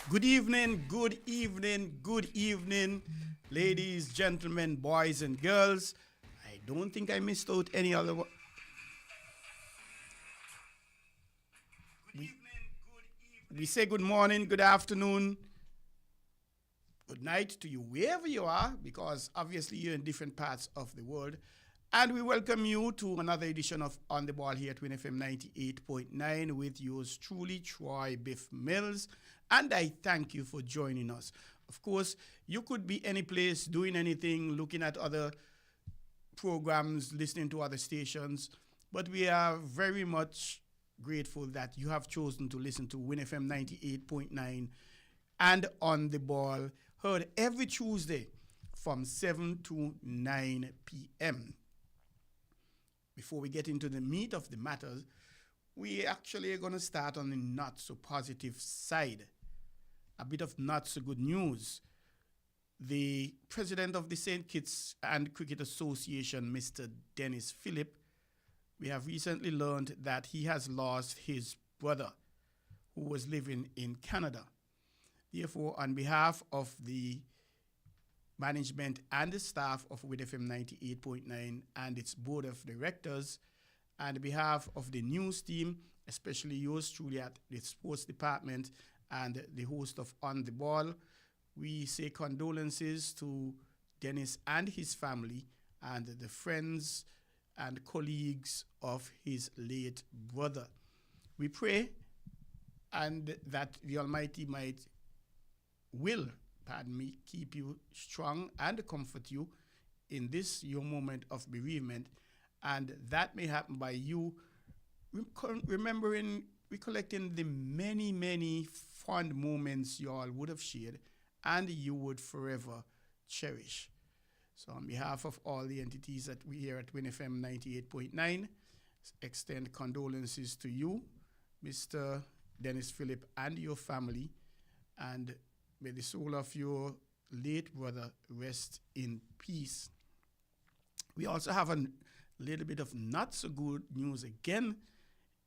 Good evening, good evening, good evening, ladies, gentlemen, boys, and girls. I don't think I missed out any other one. We say good morning, good afternoon, good night to you wherever you are, because obviously you're in different parts of the world. And we welcome you to another edition of On the Ball here at WINN FM 98.9 with yours truly, Troy Bif Mills. And I thank you for joining us. Of course, you could be any place, doing anything, looking at other programs, listening to other stations. But we are very much grateful that you have chosen to listen to WINN FM 98.9 and On the Ball, heard every Tuesday from 7 to 9 p.m. Before we get into the meat of the matter, we actually are going to start on the not so positive side. A bit of not so good news. The president of the St. Kitts and Cricket Association, Mr. Dennis Phillip, we have recently learned that he has lost his brother who was living in Canada. Therefore, on behalf of the management and the staff of WINN FM 98.9 and its board of directors, and on behalf of the news team, especially yours truly at the sports department and the host of On the Ball, we say condolences to Dennis and his family and the friends and colleagues of his late brother. We pray and that the Almighty will keep you strong and comfort you in this your moment of bereavement, and that may happen by you recollecting the many, many fond moments you all would have shared and you would forever cherish. So on behalf of all the entities that we here at WINN FM 98.9, extend condolences to you, Mr. Dennis Phillip, and your family, and may the soul of your late brother rest in peace. We also have a little bit of not so good news again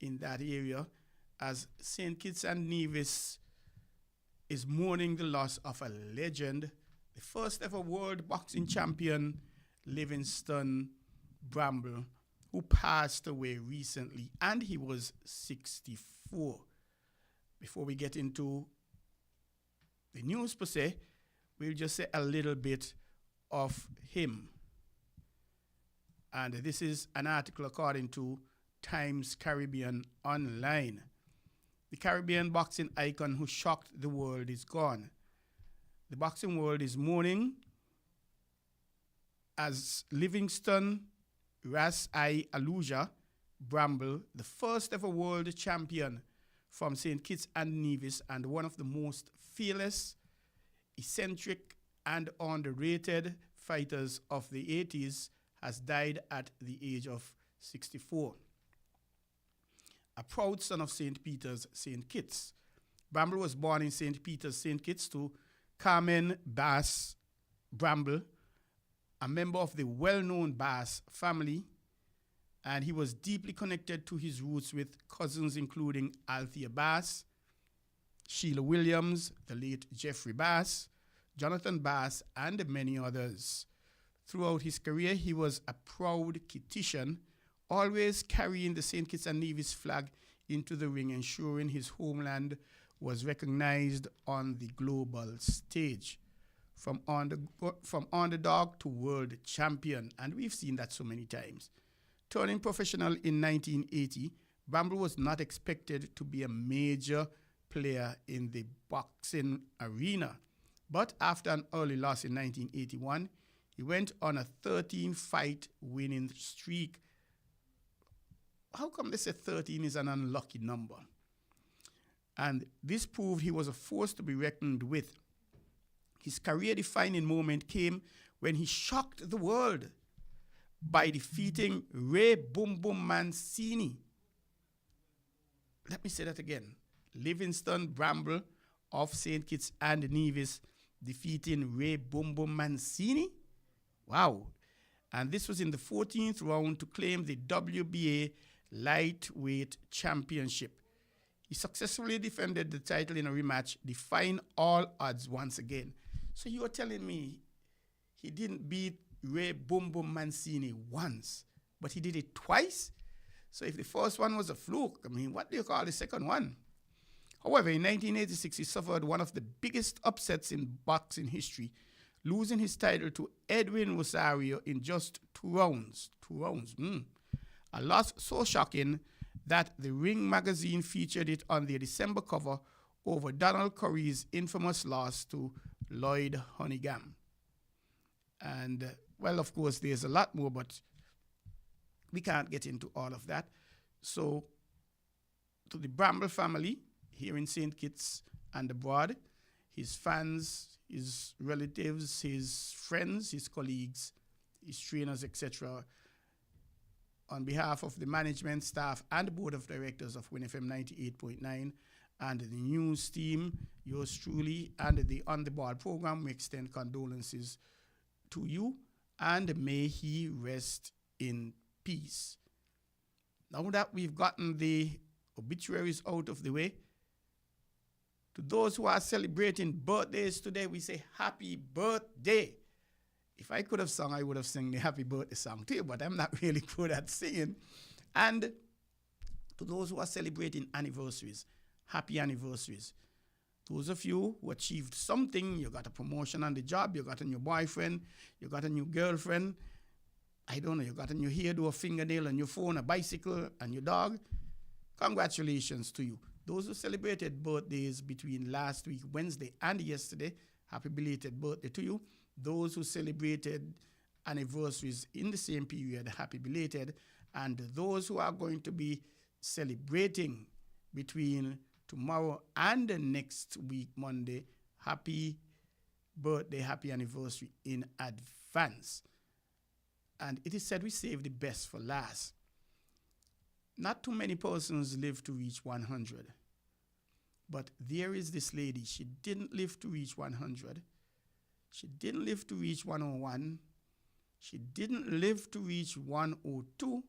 in that area, as St. Kitts and Nevis is mourning the loss of a legend, the first ever world boxing champion, Livingston Bramble, who passed away recently, and he was 64. Before we get into the news per se, we'll just say a little bit of him. And this is an article according to Times Caribbean Online. The Caribbean boxing icon who shocked the world is gone. The boxing world is mourning as Livingston Ras I Aluja Bramble, the first ever world champion from St. Kitts and Nevis and one of the most fearless, eccentric, and underrated fighters of the 80s, has died at the age of 64. A proud son of St. Peter's, St. Kitts, Bramble was born in St. Peter's, St. Kitts to Carmen Bass Bramble, a member of the well-known Bass family, and he was deeply connected to his roots with cousins including Althea Bass, Sheila Williams, the late Jeffrey Bass, Jonathan Bass, and many others. Throughout his career, he was a proud Kittitian, always carrying the St. Kitts and Nevis flag into the ring, ensuring his homeland was recognized on the global stage. From underdog to world champion, and we've seen that so many times. Turning professional in 1980, Bramble was not expected to be a major player in the boxing arena. But after an early loss in 1981, he went on a 13-fight winning streak. How come they say 13 is an unlucky number? And this proved he was a force to be reckoned with. His career-defining moment came when he shocked the world by defeating Ray Boom Boom Mancini. Let me say that again. Livingston Bramble of St. Kitts and Nevis defeating Ray Boom Boom Mancini. Wow. And this was in the 14th round to claim the WBA lightweight championship. He successfully defended the title in a rematch, defying all odds once again. So you are telling me he didn't beat Ray Boom Boom Mancini once, but he did it twice? So if the first one was a fluke, I mean, what do you call the second one? However, in 1986, he suffered one of the biggest upsets in boxing history, losing his title to Edwin Rosario in just 2 rounds. 2 rounds. A loss so shocking that the Ring magazine featured it on their December cover over Donald Curry's infamous loss to Lloyd Honeyghan. And, well, of course, there's a lot more, but we can't get into all of that. So, to the Bramble family here in St. Kitts and abroad, his fans, his relatives, his friends, his colleagues, his trainers, etc., on behalf of the management, staff, and board of directors of WINN FM 98.9 and the news team, yours truly, and the On The Ball program, we extend condolences to you, and may he rest in peace. Now that we've gotten the obituaries out of the way, to those who are celebrating birthdays today, we say happy birthday. If I could have sung, I would have sung the happy birthday song too, but I'm not really good at singing. And to those who are celebrating anniversaries, happy anniversaries. Those of you who achieved something, you got a promotion on the job, you got a new boyfriend, you got a new girlfriend, I don't know, you got a new hairdo, a fingernail, a new phone, a bicycle, and your dog. Congratulations to you. Those who celebrated birthdays between last week, Wednesday, and yesterday, happy belated birthday to you. Those who celebrated anniversaries in the same period, happy belated. And those who are going to be celebrating between tomorrow and the next week, Monday, happy birthday, happy anniversary in advance. And it is said we save the best for last. Not too many persons live to reach 100. But there is this lady, she didn't live to reach 100. She didn't live to reach 101. She didn't live to reach 102.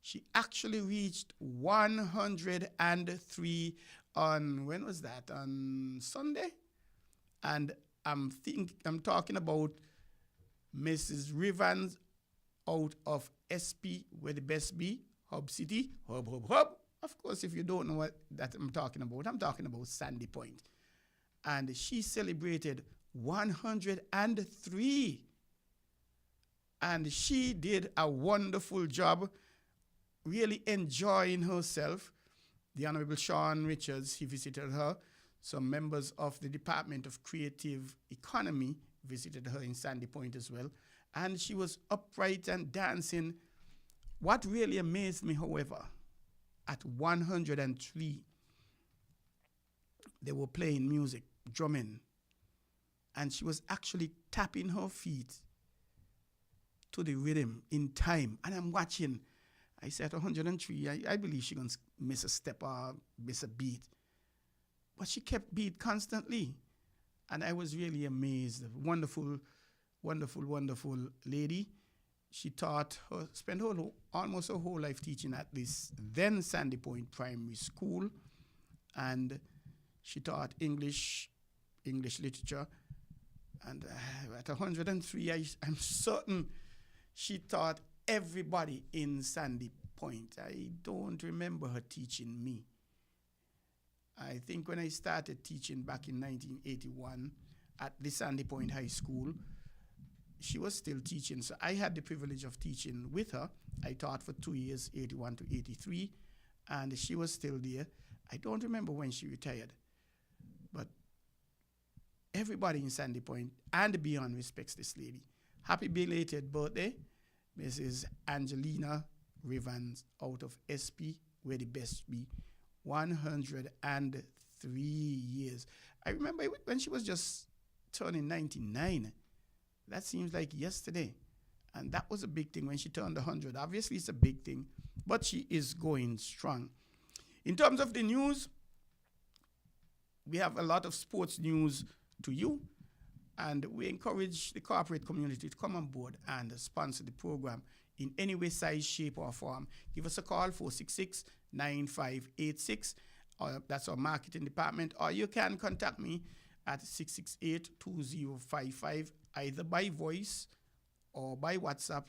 She actually reached 103 on, when was that? On Sunday? And I'm talking about Mrs. Rivans out of SP, where the best be, Hub City, hub. Of course, if you don't know what that I'm talking about Sandy Point. And she celebrated 103. And she did a wonderful job, really enjoying herself. The Honorable Sean Richards, he visited her. Some members of the Department of Creative Economy visited her in Sandy Point as well. And she was upright and dancing. What really amazed me, however, at 103, they were playing music, drumming, and she was actually tapping her feet to the rhythm in time. And I'm watching. I said 103, I believe she's going to miss a step or miss a beat. But she kept beat constantly. And I was really amazed. Wonderful, wonderful, wonderful lady. She spent almost her whole life teaching at this then Sandy Point Primary School. And she taught English literature. And at 103, I'm certain she taught everybody in Sandy Point. I don't remember her teaching me. I think when I started teaching back in 1981 at the Sandy Point High School, she was still teaching. So I had the privilege of teaching with her. I taught for 2 years, 81 to 83, and she was still there. I don't remember when she retired, but everybody in Sandy Point and beyond respects this lady. Happy belated birthday, Mrs. Angelina Rivans out of SP, where the best be. 103 years. I remember when she was just turning 99. That seems like yesterday. And that was a big thing when she turned 100. Obviously, it's a big thing, but she is going strong. In terms of the news, we have a lot of sports news to you, and we encourage the corporate community to come on board and sponsor the program in any way, size, shape, or form. Give us a call, 466-9586, or that's our marketing department, or you can contact me at 668-2055, either by voice or by WhatsApp,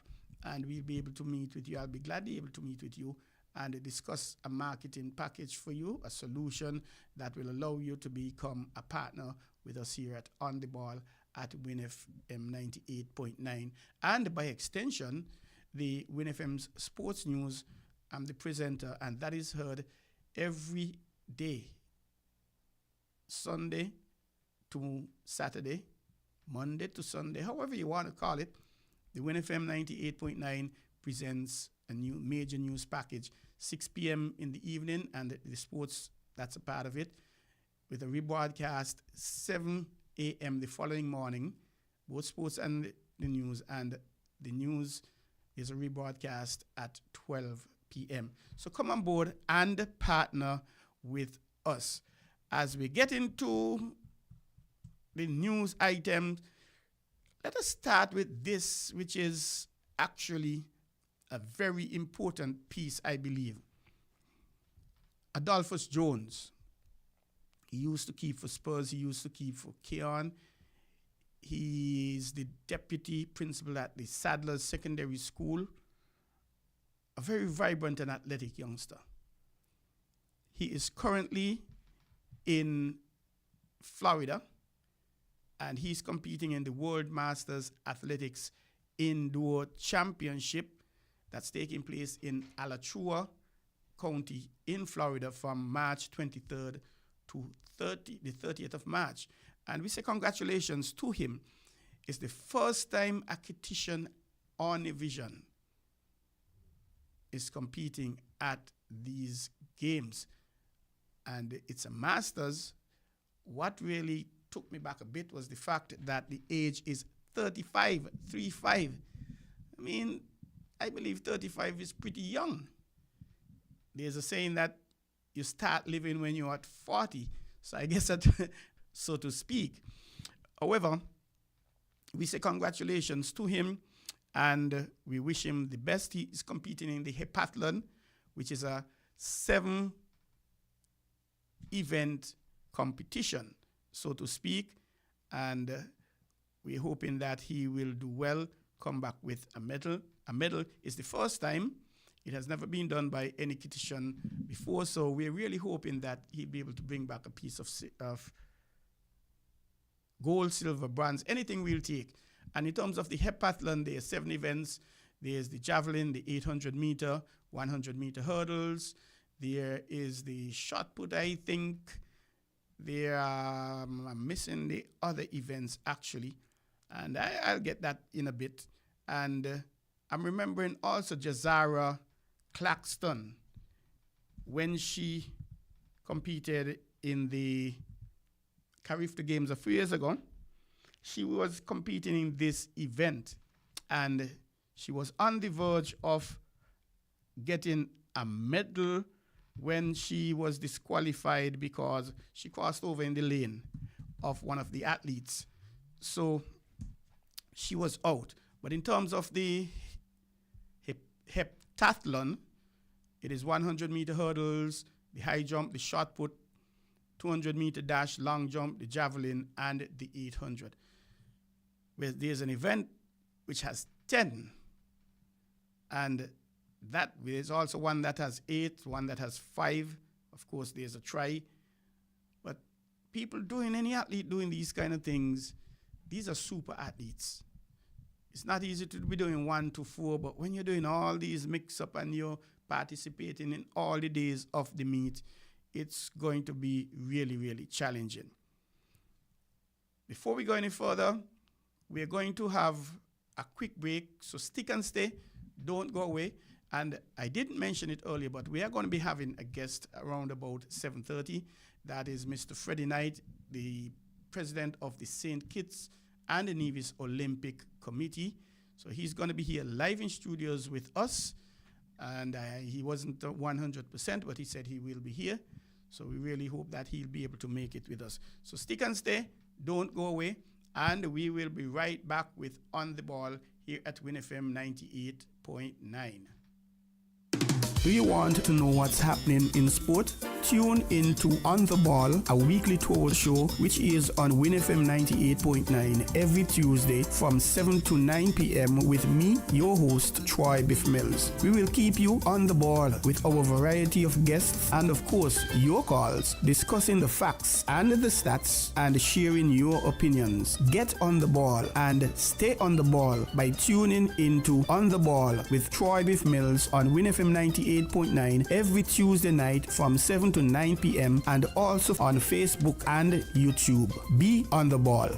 and we'll be able to meet with you. I'll be gladly able to meet with you and discuss a marketing package for you, a solution that will allow you to become a partner with us here at On The Ball at WINN FM 98.9. And by extension, the WINN FM's sports news. I'm the presenter, and that is heard every day, Sunday to Saturday, Monday to Sunday, however you want to call it. The WINN FM 98.9 presents a new major news package, 6 p.m. in the evening, and the sports, that's a part of it, with a rebroadcast 7 a.m. the following morning, both sports and the news, and the news is a rebroadcast at 12 p.m. So come on board and partner with us. As we get into the news items, let us start with this, which is actually a very important piece, I believe. Adolphus Jones, he used to keep for Spurs, he used to keep for Keon. He is the deputy principal at the Sadler's Secondary School, a very vibrant and athletic youngster. He is currently in Florida, and he's competing in the World Masters Athletics Indoor Championship that's taking place in Alachua County in Florida from March 23rd to the 30th of March. And we say congratulations to him. It's the first time a Kititian on a vision is competing at these games. And it's a Masters. What really took me back a bit was the fact that the age is 35. I mean, I believe 35 is pretty young. There's a saying that you start living when you're at 40. So I guess that, so to speak. However, we say congratulations to him, and we wish him the best. He is competing in the heptathlon, which is a 7-event competition, so to speak. And we're hoping that he will do well, come back with a medal. A medal is the first time. It has never been done by any Kititian before, so we're really hoping that he'll be able to bring back a piece of gold, silver, bronze, anything we'll take. And in terms of the heptathlon, there are 7 events. There's the javelin, the 800-meter, 100-meter hurdles. There is the shot put, I think. There are, I'm missing the other events, actually. And I'll get that in a bit. And I'm remembering also Jazara Claxton, when she competed in the Carifta Games a few years ago. She was competing in this event, and she was on the verge of getting a medal when she was disqualified because she crossed over in the lane of one of the athletes. So she was out. But in terms of the heptathlon, it is 100-meter hurdles, the high jump, the shot put, 200-meter dash, long jump, the javelin, and the 800. Where there's an event which has 10, and that there's also one that has 8, one that has 5. Of course, there's a try. But any athlete doing these kind of things, these are super athletes. It's not easy to be doing 1 to 4, but when you're doing all these mix-up and you're participating in all the days of the meet, it's going to be really, really challenging. Before we go any further, we're going to have a quick break, so stick and stay. Don't go away. And I didn't mention it earlier, but we are going to be having a guest around about 7:30. That is Mr. Freddie Knight, the president of the St. Kitts and the Nevis Olympic Committee. So he's going to be here live in studios with us. And he wasn't 100%, but he said he will be here. So we really hope that he'll be able to make it with us. So stick and stay. Don't go away. And we will be right back with On The Ball here at WINN FM 98.9. Do you want to know what's happening in sport? tune into On the Ball, a weekly tour show which is on WINN FM 98.9 every Tuesday from 7 to 9 p.m. with me, your host, Troy Bif Mills. We will keep you on the ball with our variety of guests and, of course, your calls, discussing the facts and the stats and sharing your opinions. Get on the ball and stay on the ball by tuning into On the Ball with Troy Bif Mills on WINN FM 98.9 every Tuesday night from 7 to 9 p.m. and also on Facebook and YouTube. Be on the ball.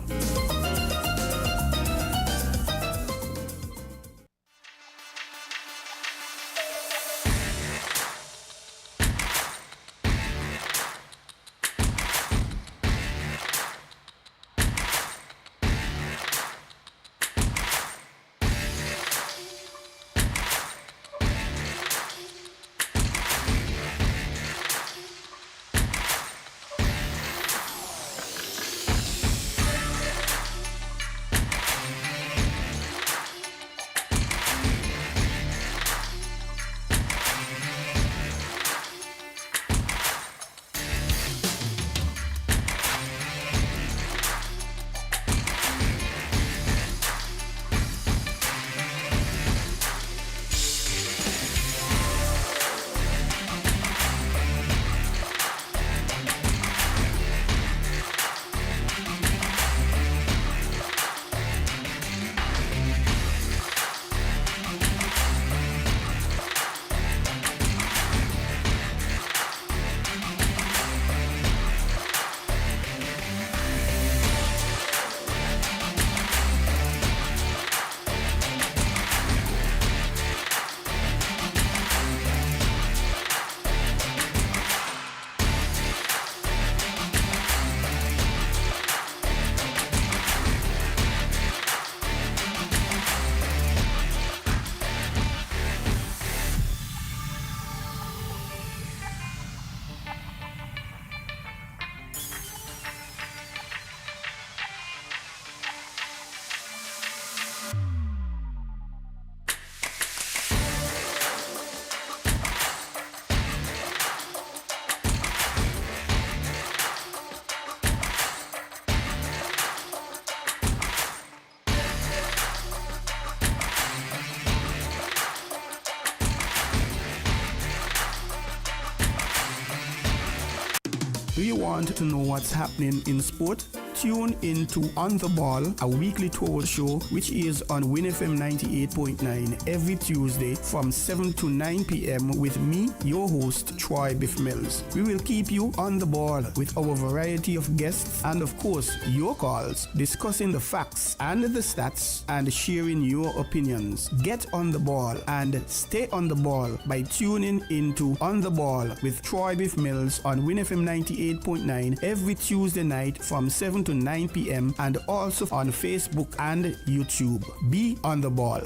Do you want to know what's happening in sport? Tune into On the Ball, a weekly tour show which is on WINN FM 98.9 every Tuesday from 7 to 9 p.m. with me, your host, Troy Bif Mills. We will keep you on the ball with our variety of guests and, of course, your calls, discussing the facts and the stats and sharing your opinions. Get on the ball and stay on the ball by tuning into On the Ball with Troy Bif Mills on WINN FM 98.9 every Tuesday night from 7 to 9 p.m. and also on Facebook and YouTube. Be on the ball.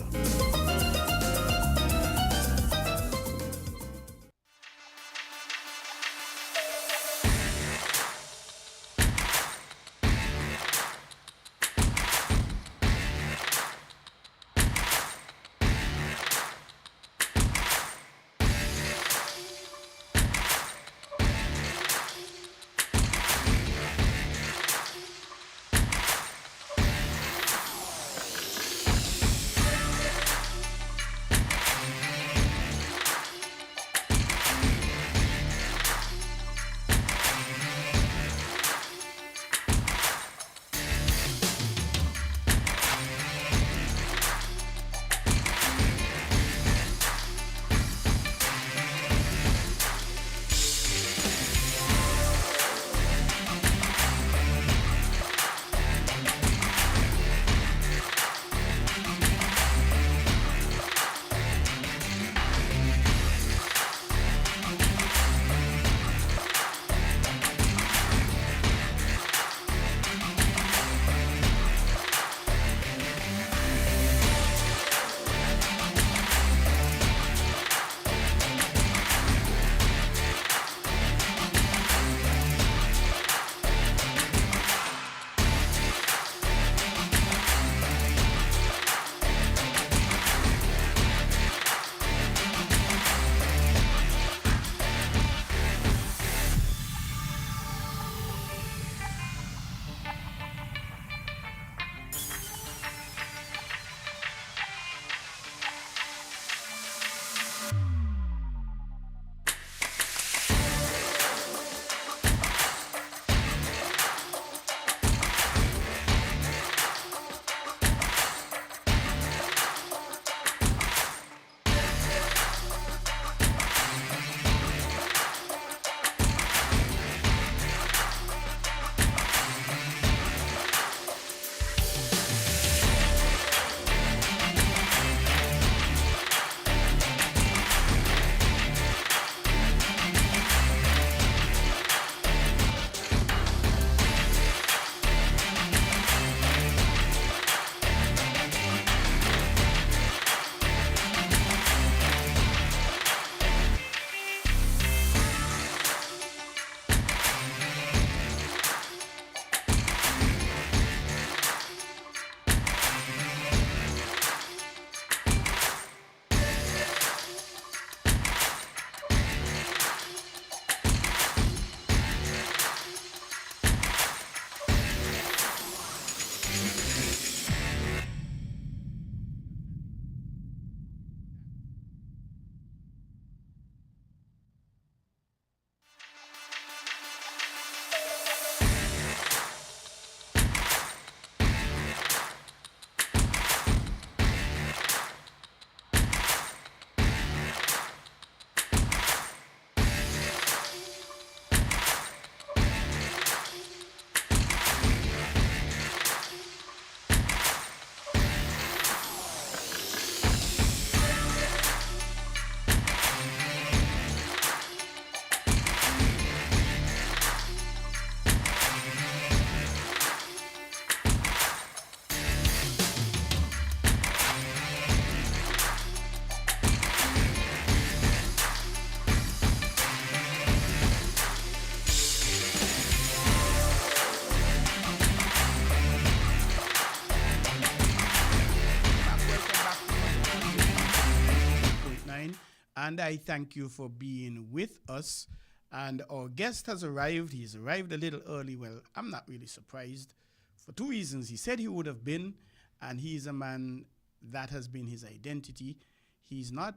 and I thank you for being with us. And our guest has arrived. He's arrived a little early. Well, I'm not really surprised for two reasons. He said he would have been, and he's a man that has been his identity. He's not,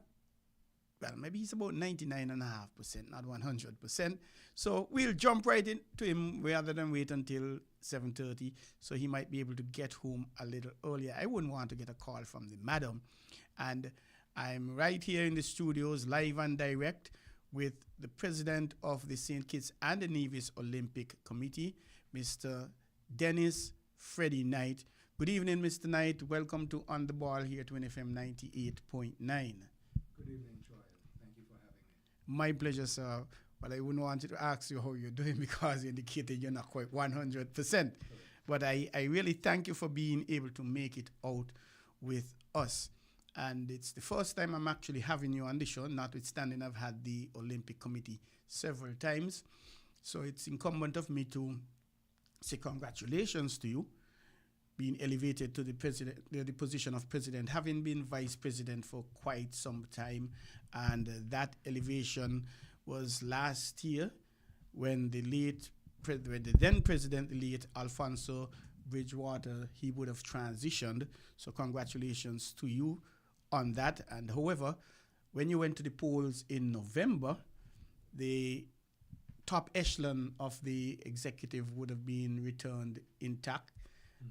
well, maybe he's about 99.5%, not 100%. So we'll jump right into him rather than wait until 7:30, so he might be able to get home a little earlier. I wouldn't want to get a call from the madam. And I'm right here in the studios, live and direct, with the president of the St. Kitts and the Nevis Olympic Committee, Mr. Dennis Freddie Knight. Good evening, Mr. Knight. Welcome to On the Ball here at WINN FM 98.9. Good evening, Troy. Thank you for having me. My pleasure, sir. But I wouldn't want to ask you how you're doing because you indicated you're not quite 100%. But I really thank you for being able to make it out with us. And it's the first time I'm actually having you on the show, notwithstanding I've had the Olympic Committee several times. So it's incumbent of me to say congratulations to you, being elevated to the position of president, having been vice president for quite some time. And that elevation was last year when the then president, the late Alfonso Bridgewater, he would have transitioned. So congratulations to you on that. And however, when you went to the polls in November, the top echelon of the executive would have been returned intact.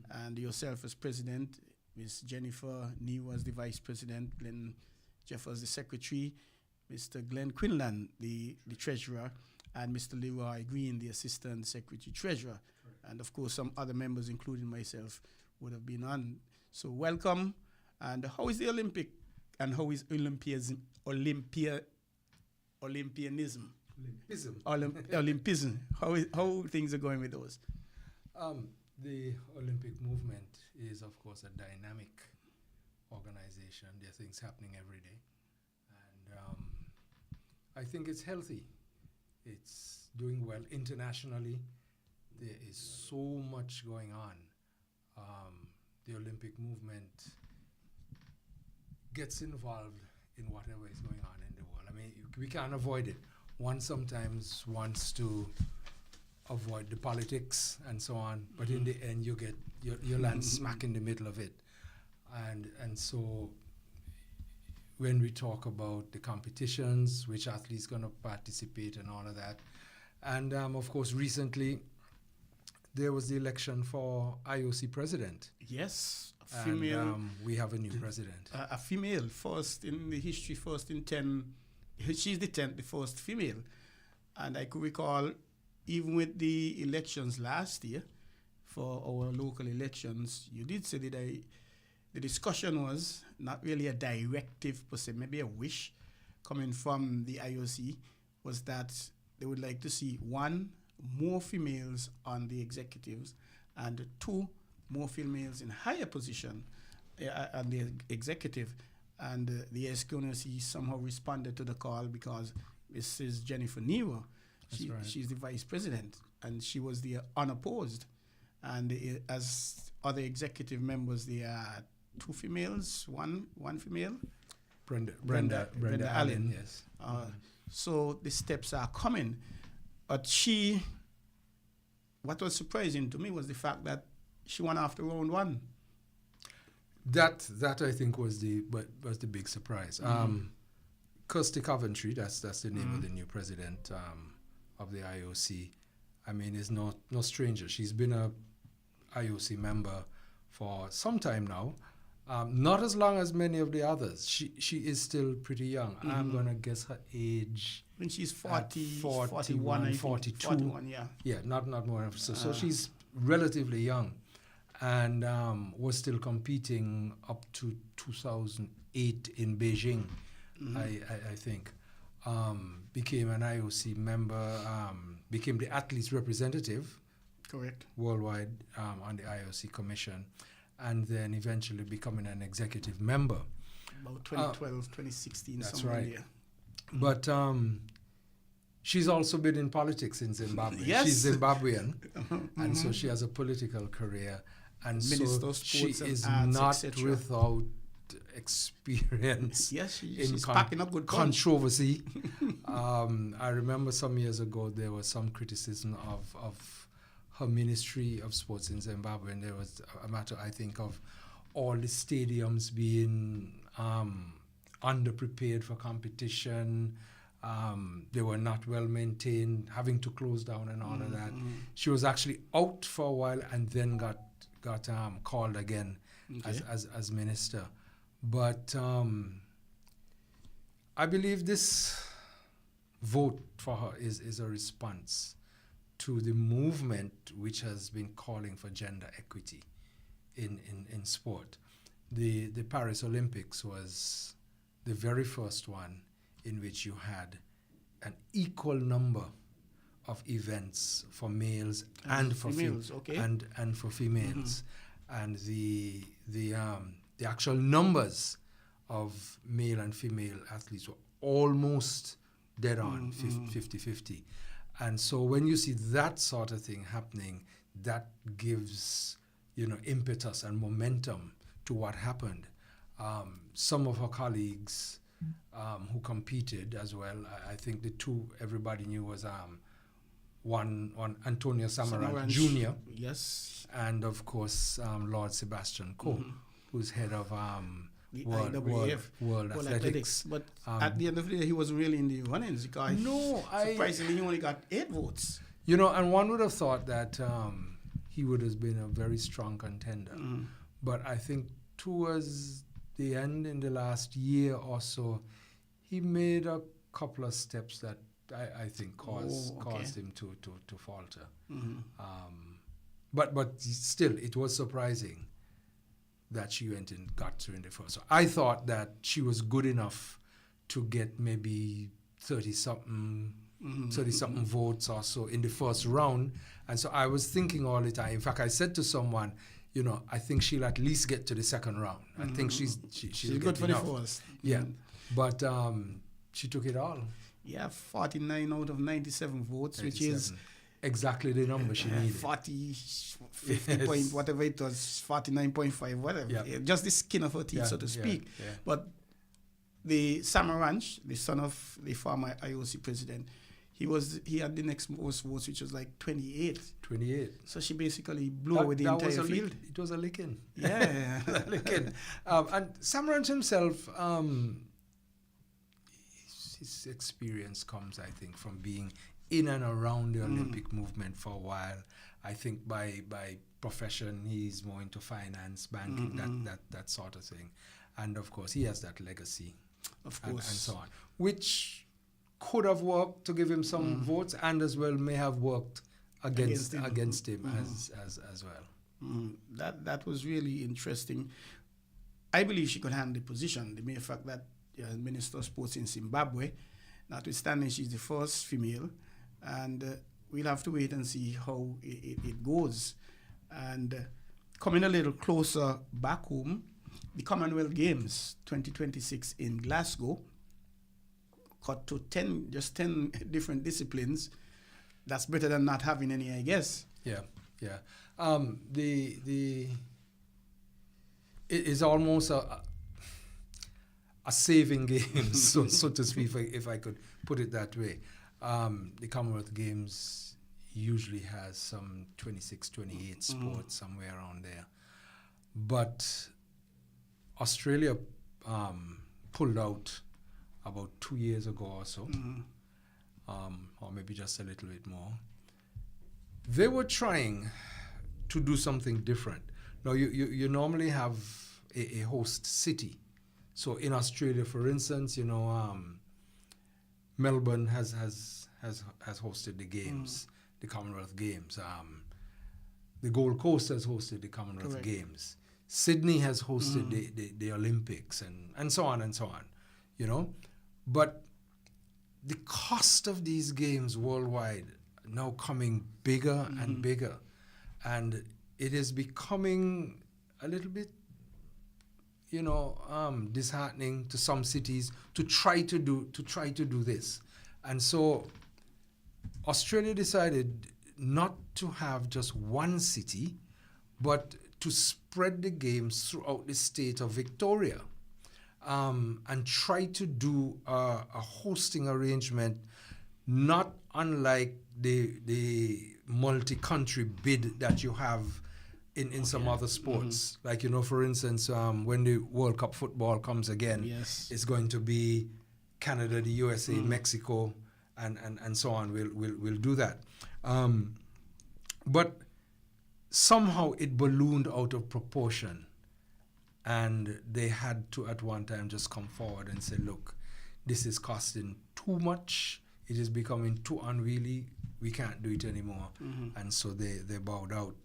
And yourself as president, Ms. Jennifer Nee was the vice president, Glenn Jeff was the secretary, Mr. Glenn Quinlan, the treasurer, and Mr. Leroy Green, the assistant secretary treasurer. Right. And of course, some other members, including myself, would have been on. So welcome. And how is the Olympic and how is Olympianism? Olympism. How things are going with those? The Olympic movement is, of course, a dynamic organization. There are things happening every day. And I think it's healthy. It's doing well internationally. There is so much going on. The Olympic movement gets involved in whatever is going on in the world. I mean, we can't avoid it. One sometimes wants to avoid the politics and so on, but in the end you get you land smack in the middle of it. And so when we talk about the competitions, which athletes going to participate and all of that, and of course recently there was the election for IOC president. Yes, a female. And we have a new president. A female, first in the history, first in 10. She's the 10th, the first female. And I could recall, even with the elections last year, for our local elections, you did say that the discussion was not really a directive per se, maybe a wish coming from the IOC, was that they would like to see, one, more females on the executives, and two, more females in higher position on the executive. And the SQNC somehow responded to the call because Mrs. Jennifer Nee, she's the vice president, and she was the unopposed. And as other executive members, there are two females, one female. Brenda Allen, yes. So the steps are coming. But what was surprising to me was the fact that she won after round one. That I think was the big surprise. Kirsty Coventry, that's the name of the new president of the IOC. I mean, is no stranger. She's been a IOC member for some time now. Not as long as many of the others. She is still pretty young. I'm gonna guess her age. When she's 41, 42. 41, yeah. Yeah, not more. So she's relatively young, and was still competing up to 2008 in Beijing, I think. Became an IOC member, became the athletes representative, correct, worldwide on the IOC commission, and then eventually becoming an executive member. About 2012, 2016, that's somewhere right. there. But she's also been in politics in Zimbabwe. Yes. She's Zimbabwean, and so she has a political career. And Minister so of she Sports and is Arts, not etc. without experience. Yes, she's packing up good controversy. I remember some years ago there was some criticism of her Ministry of Sports in Zimbabwe, and there was a matter, I think, of all the stadiums being underprepared for competition. They were not well maintained, having to close down and all of that. She was actually out for a while and then got called again as minister. But I believe this vote for her is a response to the movement which has been calling for gender equity in sport. The Paris Olympics was the very first one in which you had an equal number of events for males and for females, and for females, and the actual numbers of male and female athletes were almost dead on, 50-50. And so when you see that sort of thing happening, that gives impetus and momentum to what happened. Some of her colleagues who competed as well, I think the two everybody knew was one Antonio Samaranch Jr. Yes. And of course Lord Sebastian Coe, who's head of World Athletics. But at the end of the day, he wasn't really in the runnings because surprisingly he only got 8 votes. And one would have thought that he would have been a very strong contender. But I think towards the end, in the last year or so, he made a couple of steps that I think caused him to falter. But still, it was surprising that she went and got through in the first. So I thought that she was good enough to get maybe 30-something votes or so in the first round. And so I was thinking all the time. In fact, I said to someone, I think she'll at least get to the second round. I think she's good for enough. The first. Yeah, but she took it all. Yeah, 49 out of 97 votes, 97. Which is exactly the number she needed. 50 point, whatever it was, 49.5, whatever. Yep. Just the skin of her teeth, so to speak. Yeah. But the Samaranch, the son of the former IOC president, he had the next most votes, which was like 28. 28. So she basically blew away the entire field. It was a licking. Yeah. A licking. And Samaranch himself, his experience comes, I think, from being in and around the Olympic movement for a while. I think by profession, he's more into finance, banking, that sort of thing. And of course, he has that legacy. Of course. And so on. Which could have worked to give him some votes, and as well may have worked against him as well. That was really interesting. I believe she could handle the position. The mere fact that Minister of Sports in Zimbabwe, notwithstanding she's the first female, and we'll have to wait and see how it goes. And coming a little closer back home, the Commonwealth Games 2026 in Glasgow, cut to 10 different disciplines. That's better than not having any, I guess. Yeah. It is almost a saving game, so to speak, if I could put it that way. The Commonwealth Games usually has some 26, 28 sports, somewhere around there. But Australia pulled out about 2 years ago or so, or maybe just a little bit more. They were trying to do something different. Now, you normally have a host city. So in Australia, for instance, Melbourne has hosted the games, the Commonwealth Games. The Gold Coast has hosted the Commonwealth Correct. Games. Sydney has hosted the Olympics and so on, But the cost of these games worldwide now coming bigger and bigger, and it is becoming a little bit, disheartening to some cities to try to do this. And so Australia decided not to have just one city, but to spread the games throughout the state of Victoria. and try to do a hosting arrangement, not unlike the multi-country bid that you have in some other sports. Like, for instance, when the World Cup football comes again, it's going to be Canada, the USA, Mexico, and so on. We'll do that. But somehow it ballooned out of proportion, and they had to at one time just come forward and say, look, this is costing too much, it is becoming too unwieldy, we can't do it anymore. And so they bowed out.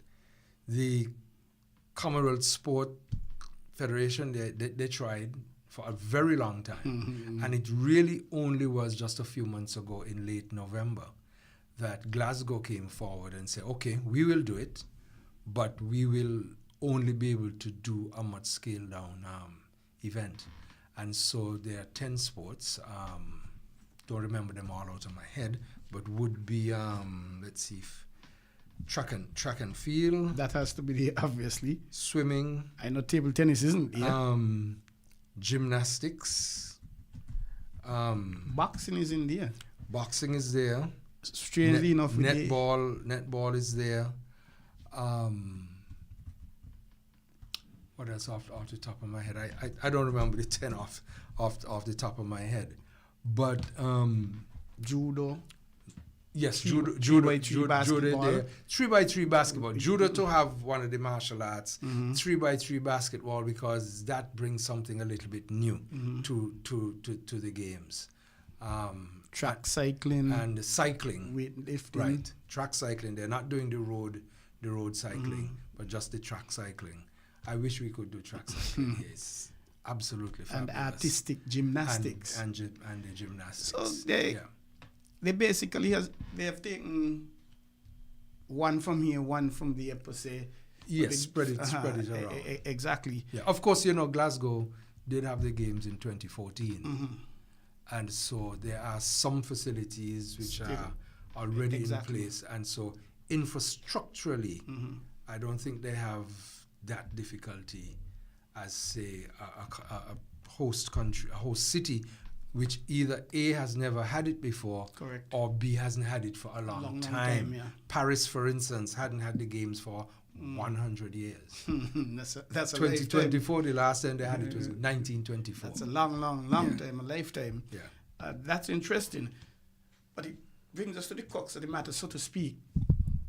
The Commonwealth Sport Federation, they tried for a very long time, and it really only was just a few months ago in late November that Glasgow came forward and said, okay, we will do it, but we will only be able to do a much scaled down event. And so there are 10 sports, don't remember them all out of my head, but would be, let's see, track and field. That has to be there, obviously. Swimming. I know table tennis isn't there. Gymnastics. Boxing is in there. Boxing is there. Strangely enough, netball is there. What else off the top of my head? I don't remember the 10 off the top of my head. But judo. Yes, judo, judo basketball. 3x3 basketball. Judo to have one of the martial arts. 3x3 basketball, because that brings something a little bit new to the games. Track cycling and cycling, weightlifting. Right? Track cycling. They're not doing the road cycling, but just the track cycling. I wish we could do track cycling. It's absolutely fabulous. And artistic gymnastics. And the gymnastics. So they basically they have taken one from here, one from there per se. Yes, spread it around. Exactly. Yeah. Of course, Glasgow did have the games in 2014. And so there are some facilities which are already in place. And so infrastructurally, I don't think they have that difficulty as, say, a host country, a host city, which either A, has never had it before, correct, or B, hasn't had it for a long time. Yeah. Paris, for instance, hadn't had the games for 100 years. That's 2024, the last time they had it was 1924. That's a long time, a lifetime. Yeah. That's interesting. But it brings us to the crux of the matter, so to speak.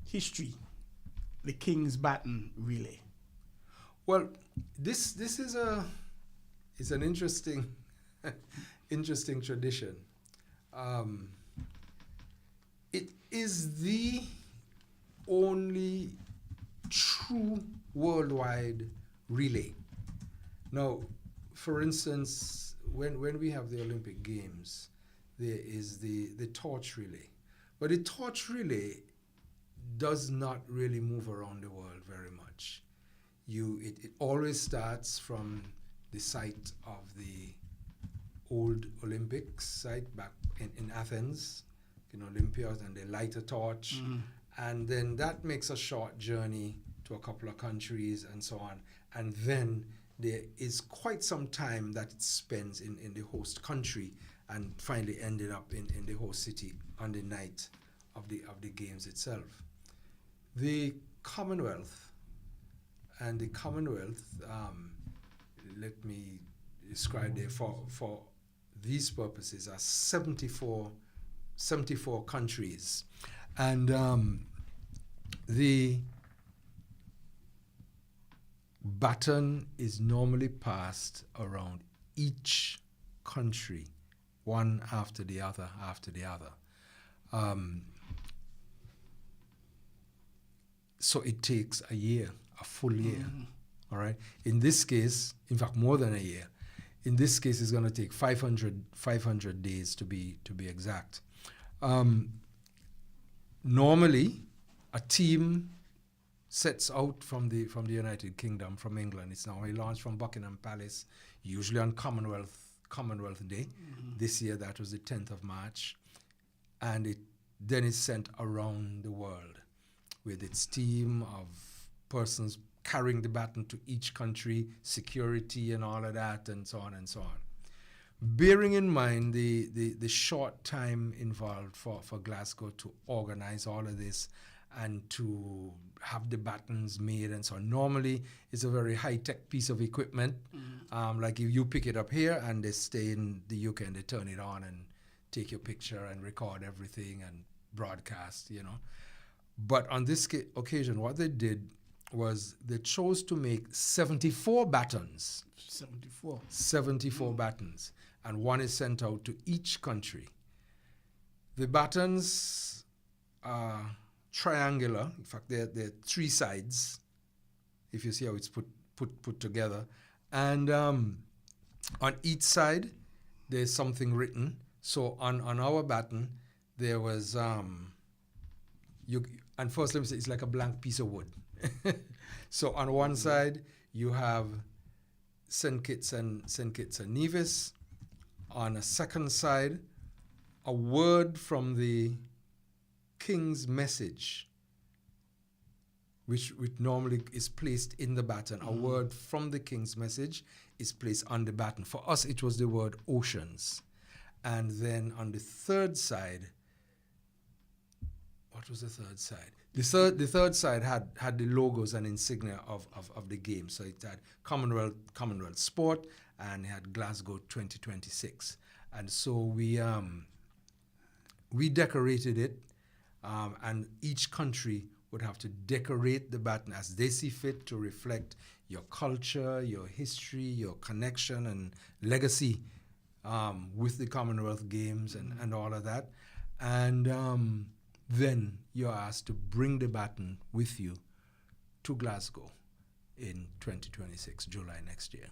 History. The King's Baton Relay. Well, this is an interesting interesting tradition. It is the only true worldwide relay. Now, for instance, when we have the Olympic Games, there is the torch relay. But the torch relay does not really move around the world very much. It always starts from the site of the old Olympics site back in Athens, Olympia, and they light a torch. And then that makes a short journey to a couple of countries and so on. And then there is quite some time that it spends in the host country and finally ended up in the host city on the night of the games itself. The Commonwealth, let me describe it for these purposes, are 74 countries. And the baton is normally passed around each country, one after the other. So it takes a year, a full year. All right. In this case, in fact, more than a year. In this case, it's going to take 500 days to be exact. Normally, a team sets out from the United Kingdom, from England. It's normally launched from Buckingham Palace, usually on Commonwealth Day. This year, that was the 10th of March. And it then is sent around the world with its team of persons carrying the baton to each country, security and all of that, and so on and so on. Bearing in mind the short time involved for Glasgow to organize all of this and to have the batons made and so on. Normally, it's a very high-tech piece of equipment. Like if you pick it up here and they stay in the UK and they turn it on and take your picture and record everything and broadcast, you know. But on this occasion, what they did was they chose to make 74 batons. 74. 74 batons. And one is sent out to each country. The batons are triangular. In fact, they're 3 sides, if you see how it's put together. And on each side, there's something written. So on our baton, there was, and first let me say, it's like a blank piece of wood. So on one side, you have St. Kitts and Nevis. On a second side, a word from the King's message, which normally is placed in the baton. A word from the King's message is placed on the baton. For us, it was the word oceans. And then on the third side, what was the third side? The third side had the logos and insignia of the game. So it had Commonwealth Sport, and it had Glasgow 2026. And so we decorated it, and each country would have to decorate the baton as they see fit to reflect your culture, your history, your connection and legacy with the Commonwealth Games and all of that. And then you're asked to bring the baton with you to Glasgow in 2026, July next year.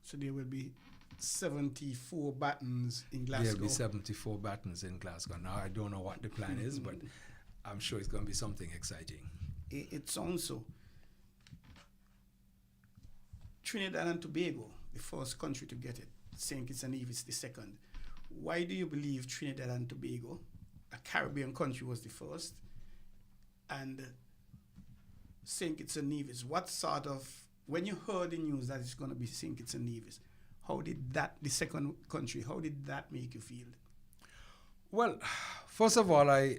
So there will be 74 batons in Glasgow. There will be 74 batons in Glasgow. Now, I don't know what the plan is, but I'm sure it's going to be something exciting. It sounds so. Trinidad and Tobago, the first country to get it. St. Kitts and Nevis, the second. Why do you believe Trinidad and Tobago, a Caribbean country, was the first? And St. Kitts and Nevis, what sort of, when you heard the news that it's going to be St. Kitts and Nevis, how did that, the second country, how did that make you feel? Well, first of all, I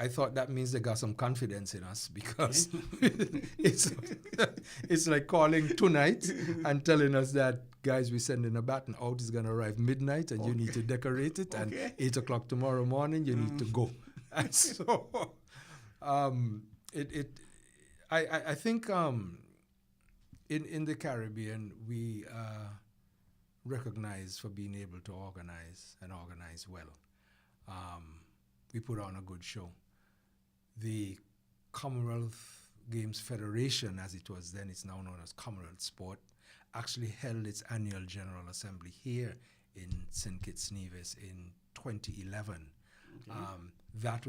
thought that means they got some confidence in us, because it's like calling tonight and telling us that, guys, we're sending a baton out, it's going to arrive midnight and you need to decorate it, and 8 o'clock tomorrow morning you need to go. And so I think in the Caribbean we recognized for being able to organize and organize well. We put on a good show. The Commonwealth Games Federation, as it was then, it's now known as Commonwealth Sport, actually held its annual General Assembly here in St. Kitts Nevis in 2011. Okay. That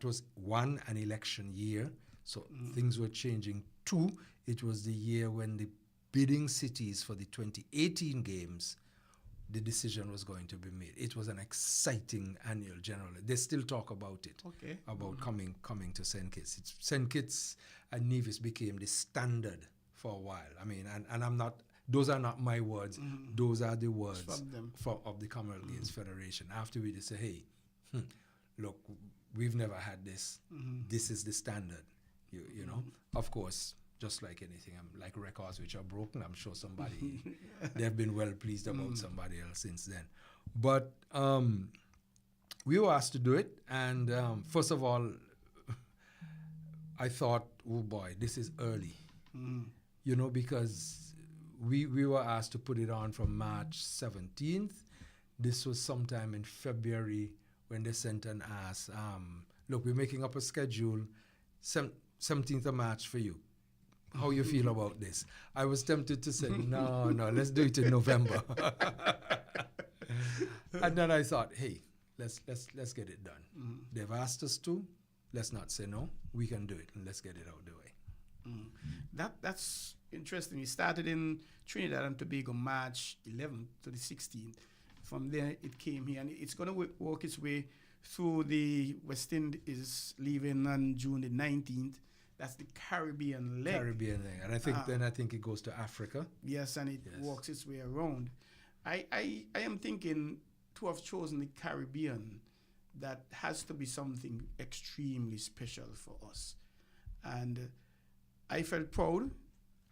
was one, an election year, so things were changing. 2, it was the year when the bidding cities for the 2018 games, the decision was going to be made. It was an exciting annual general. They still talk about it, about coming to St. Kitts. St. Kitts and Nevis became the standard for a while. I mean, and I'm not, those are not my words. Those are the words of the Commonwealth Games Federation. After we just say, hey, look, we've never had this. This is the standard, you know. Of course, just like anything, like records which are broken, I'm sure somebody, they've been well pleased about somebody else since then. But we were asked to do it, and first of all, I thought, oh boy, this is early, you know, because we were asked to put it on from March 17th. This was sometime in February when they sent an ask, look, we're making up a schedule, 17th of March for you. How you feel about this? I was tempted to say, no, let's do it in November. And then I thought, hey, let's get it done. They've asked us to. Let's not say no. We can do it, and let's get it out of the way. That's interesting. We started in Trinidad and Tobago March 11th to the 16th. From there, it came here, and it's going to work its way through the West Indies, leaving on June the 19th, That's the Caribbean leg. Caribbean leg. And I think it goes to Africa. Yes, and it walks its way around. I am thinking to have chosen the Caribbean, that has to be something extremely special for us. And I felt proud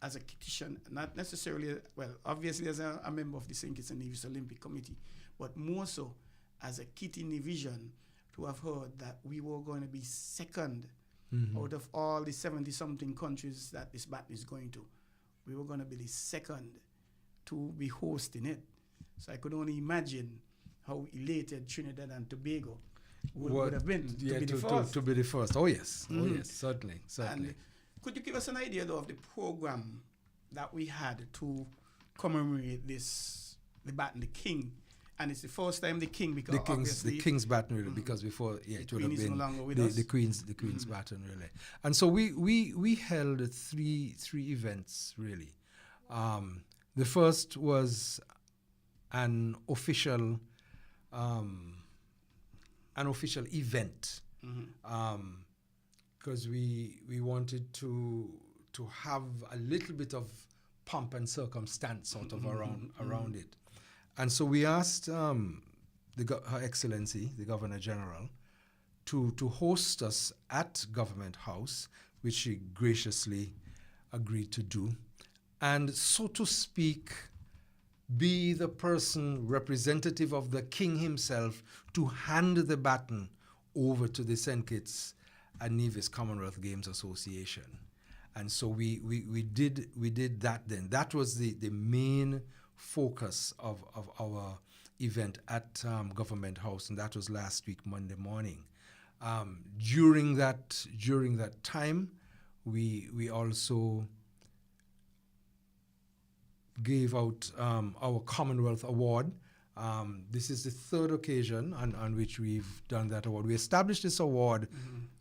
as a Kittitian, not necessarily, well, obviously as a member of the St. Kitts and Nevis Olympic Committee, but more so as a Kitty Division, to have heard that we were going to be second out of all the 70-something countries that this battle is going to. We were going to be the second to be hosting it. So I could only imagine how elated Trinidad and Tobago would have been to be the first. To be the first. Oh, yes. Oh, yes. Certainly. And could you give us an idea, though, of the program that we had to commemorate the Baton, the King? And it's the first time the King, because the King's Baton, really, because before it would have been the Queen's Baton, really. And so we held three events, really. The first was an official event, because we wanted to have a little bit of pomp and circumstance sort of around it. And so we asked Her Excellency, the Governor General, to host us at Government House, which she graciously agreed to do, and so to speak, be the person representative of the King himself to hand the baton over to the St. Kitts and Nevis Commonwealth Games Association. And so we did that then. That was the main focus of our event at Government House, and that was last week, Monday morning. During that time, we also gave out our Commonwealth Award. This is the third occasion on which we've done that award. We established this award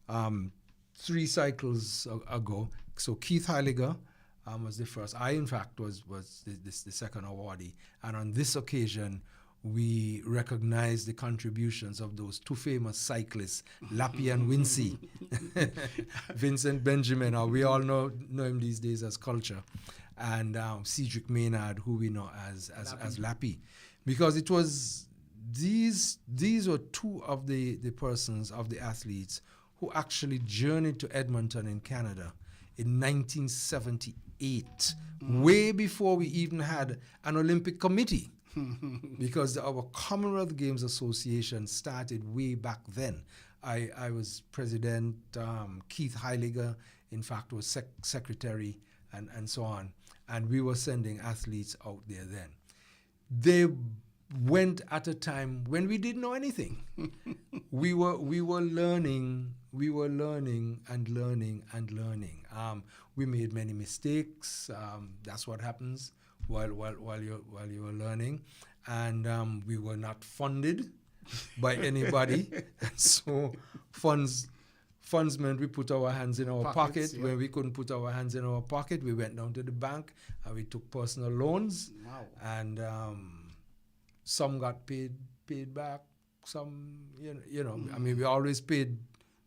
3 cycles ago. So Keith Heiliger was the first. I, in fact, was the second awardee. And on this occasion, we recognized the contributions of those 2 famous cyclists, Lappy and Wincy, Vincent Benjamin, or we all know him these days as Culture, and Cedric Maynard, who we know as Lappy. Because it was, these were 2 of the persons, of the athletes, who actually journeyed to Edmonton in Canada in 1978, way before we even had an Olympic committee, because our Commonwealth Games Association started way back then. I was president, Keith Heiliger, in fact, was secretary, and so on. And we were sending athletes out there then. They went at a time when we didn't know anything. we were learning and learning. We made many mistakes. That's what happens while you were learning, and we were not funded by anybody. So funds meant we put our hands in our pocket. When we couldn't put our hands in our pocket, we went down to the bank and we took personal loans. Wow. And some got paid back. Some, you know. I mean, we always paid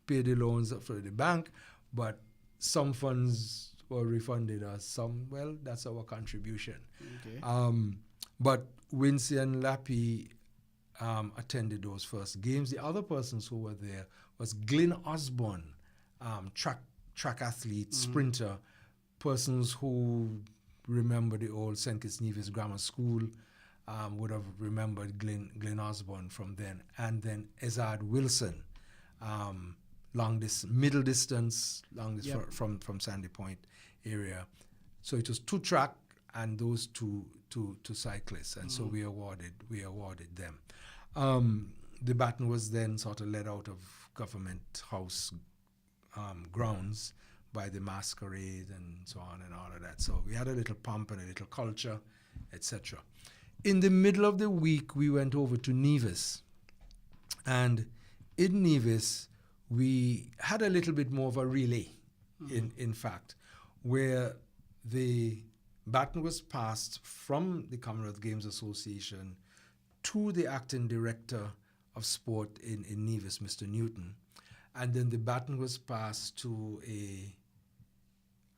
the loans for the bank, but some funds were refunded us. Some, well, that's our contribution. Okay. But Wincy and Lappy attended those first games. The other persons who were there was Glyn Osborne, track athlete, sprinter, persons who remember the old St. Kitts Nevis Grammar School would have remembered Glyn Osborne from then. And then Ezard Wilson, middle distance, from Sandy Point area. So it was 2 track and those two cyclists, and so we awarded them. The baton was then sort of led out of Government House grounds by the masquerade and so on and all of that. So we had a little pomp and a little culture, etc. In the middle of the week, we went over to Nevis, and in Nevis, we had a little bit more of a relay, in fact, where the baton was passed from the Commonwealth Games Association to the acting director of sport in Nevis, Mr. Newton. And then the baton was passed to a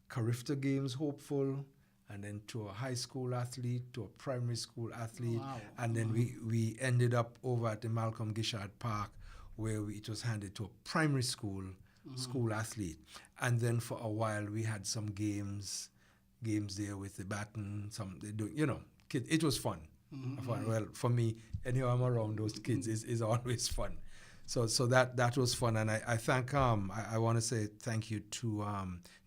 Carifta Games hopeful, and then to a high school athlete, to a primary school athlete, Wow. and then we ended up over at the Malcolm Gishard Park, where it was handed to a primary school school athlete, and then for a while we had some games there with the baton, kid. It was fun. Fun. Well, for me, anyhow I'm around those kids is always fun. So that was fun, and I thank I want to say thank you to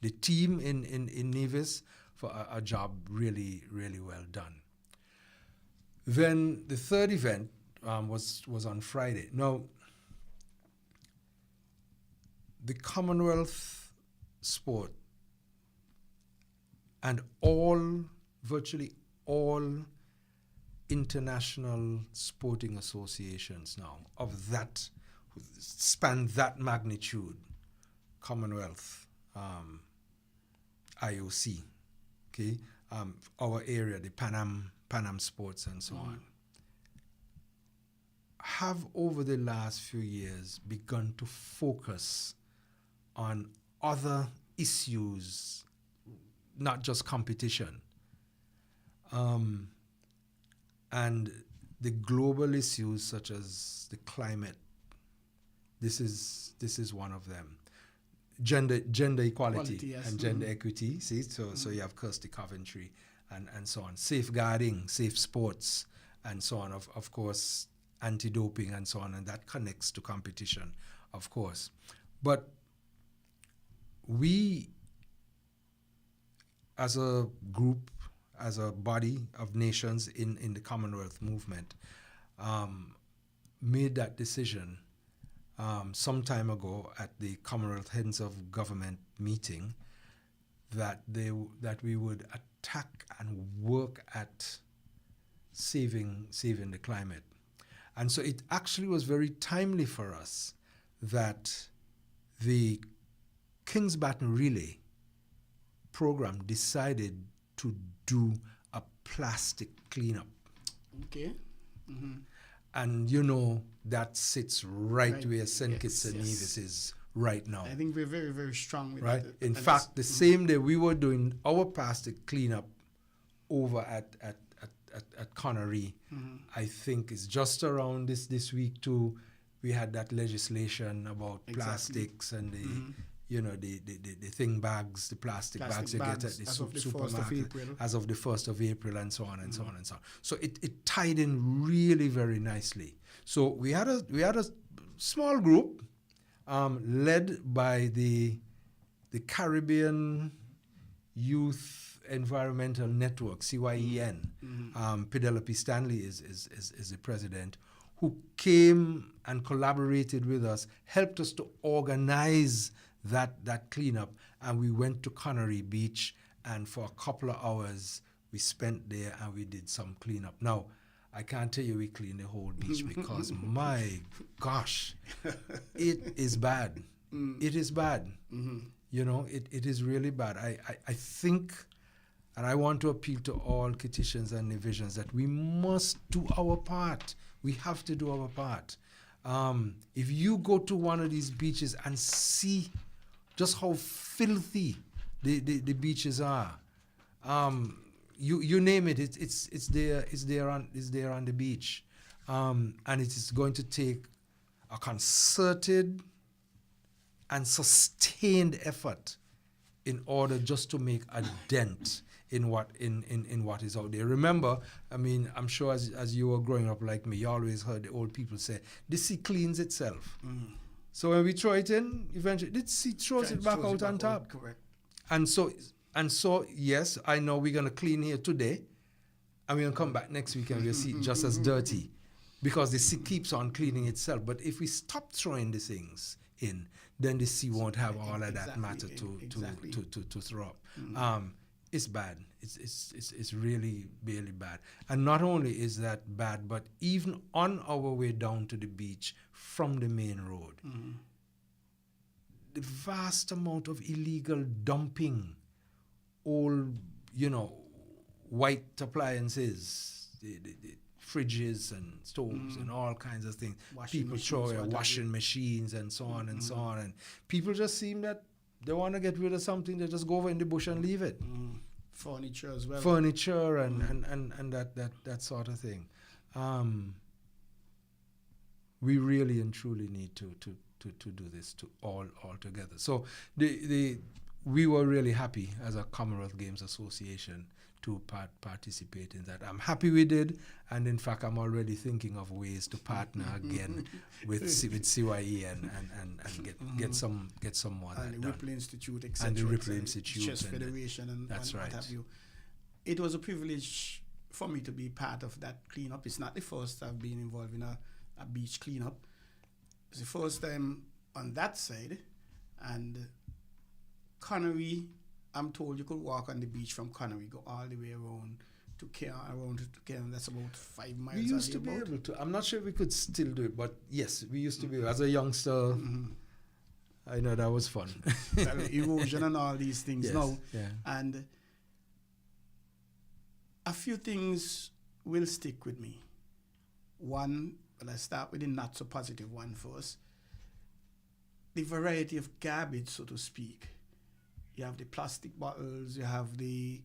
the team in Nevis for a job really well done. Then the third event was on Friday. Now, the Commonwealth sport and virtually all international sporting associations now of that span that magnitude, Commonwealth, IOC, okay, our area, the Pan Am Sports and so on, have over the last few years begun to focus on other issues, not just competition, and the global issues such as the climate. This is one of them. Gender equality, yes. and gender equity. See, so you have Kirsty Coventry and so on. Safeguarding, safe sports, and so on. Of course, anti-doping and so on, and that connects to competition, of course. But we, as a group, as a body of nations in the Commonwealth movement, made that decision some time ago at the Commonwealth Heads of Government meeting that we would attack and work at saving the climate. And so it actually was very timely for us that the King's Baton Relay program decided to do a plastic cleanup. Okay. And that sits right where St. Kitts and Nevis is right now. I think we're very, very strong with right. that. In fact, the same day we were doing our plastic cleanup over at Connery, I think it's just around this week too. We had that legislation about plastics and the thing bags, the plastic bags you get at the supermarket as of the 1st of April, and so on and so on and so on. So it tied in really very nicely. So we had a small group led by the Caribbean Youth Environmental Network, CYEN. Penelope Stanley is the president, who came and collaborated with us, helped us to organize that cleanup, and we went to Connery Beach, and for a couple of hours we spent there and we did some cleanup. Now, I can't tell you we cleaned the whole beach because my gosh, it is bad. It is bad. It is really bad. I think, and I want to appeal to all Kittitians and Nevisians, that we must do our part. We have to do our part. If you go to one of these beaches and see just how filthy the beaches are, you name it, it's there on the beach, and it is going to take a concerted and sustained effort in order just to make a dent in what is out there. Remember, I mean, I'm sure as you were growing up like me, you always heard the old people say, the sea cleans itself. So when we throw it in, eventually the sea throws it back out on top. Correct. And so yes, I know we're gonna clean here today, and we're gonna come back next week and we'll see it just as dirty, because the sea keeps on cleaning itself. But if we stop throwing the things in, then the sea won't have all of that matter to throw up. It's bad. It's really, really bad. And not only is that bad, but even on our way down to the beach from the main road, the vast amount of illegal dumping, old, white appliances, the fridges and stoves and all kinds of things. People throw away washing machines and so on and so on. And people just seem that they want to get rid of something, they just go over in the bush and leave it. Furniture as well. Furniture and that sort of thing. We really and truly need to do this all together. So we were really happy as a Commonwealth Games Association to participate in that. I'm happy we did, and in fact, I'm already thinking of ways to partner again with CYE and get some more. And the Ripple Institute, etc. And the Ripple Institute, Chess Federation, and that's right. What have you. It was a privilege for me to be part of that cleanup. It's not the first I've been involved in a beach cleanup. It's the first time on that side, and Connery, I'm told you could walk on the beach from Connery, go all the way around to Cairn. That's about 5 miles. We used to be able to. I'm not sure if we could still do it, but yes, we used to be. As a youngster, I know that was fun. Well, erosion and all these things now. Yeah. And a few things will stick with me. One, I start with the not so positive one first. The variety of garbage, so to speak. You have the plastic bottles, you have the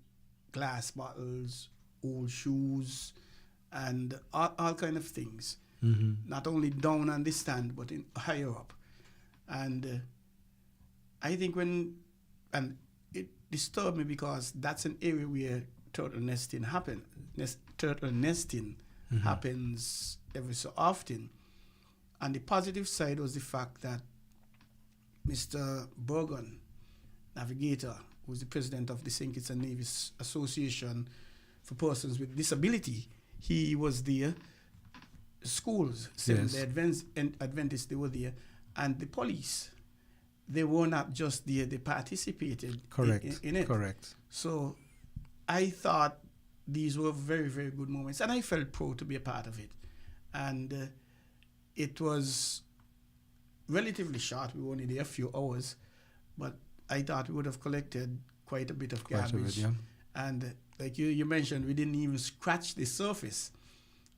glass bottles, old shoes, and all kind of things. Not only down on the stand, but higher up. And I think it disturbed me because that's an area where turtle nesting happens every so often. And the positive side was the fact that Mr. Burgon, Navigator, who's the president of the St. Kitts and Nevis Association for Persons with Disability, he was there. Schools, the Adventists, they were there. And the police, they were not just there, they participated in it. Correct. So I thought these were very, very good moments, and I felt proud to be a part of it. And it was relatively short. We were only there a few hours, but I thought we would have collected quite a bit of garbage. And like you mentioned, we didn't even scratch the surface.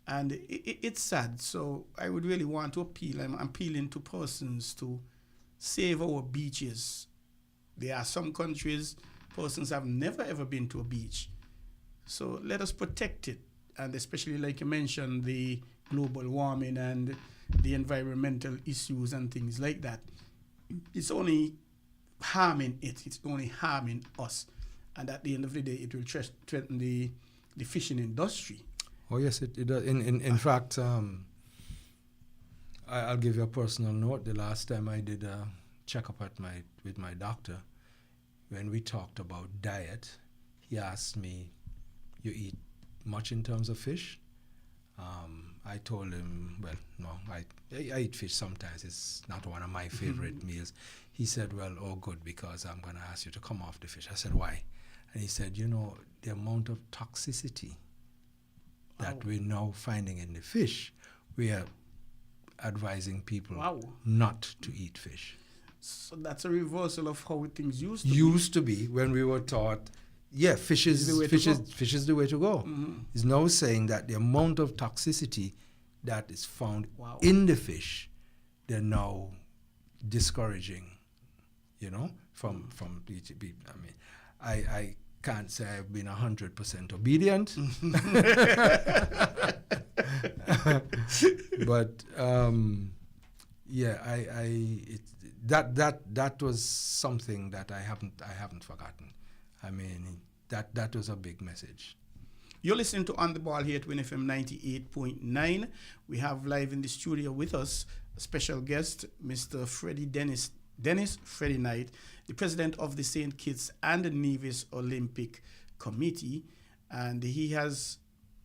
And it's sad. So I would really want to appeal. I'm appealing to persons to save our beaches. There are some countries, persons have never ever been to a beach. So let us protect it. And especially like you mentioned, the global warming and the environmental issues and things like that. It's only harming it. It's only harming us. And at the end of the day, it will threaten the fishing industry. Oh, yes, it does. In fact, I'll give you a personal note. The last time I did a checkup with my doctor, when we talked about diet, he asked me, "You eat much in terms of fish?" I told him, well, no, I eat fish sometimes. It's not one of my favorite meals. He said, well, oh, good, because I'm going to ask you to come off the fish. I said, why? And he said, the amount of toxicity that we're now finding in the fish, we are advising people not to eat fish. So that's a reversal of how things used to be. Used to be when we were taught, fish is the way to go. He's now saying that the amount of toxicity that is found in the fish, they're now discouraging, from people. I mean, I can't say I've been 100% obedient, but that was something that I haven't forgotten. I mean, that was a big message. You're listening to On the Ball here at WINN FM 98.9. We have live in the studio with us a special guest, Mr. Dennis Freddie Knight, the president of the St. Kitts and Nevis Olympic Committee, and he has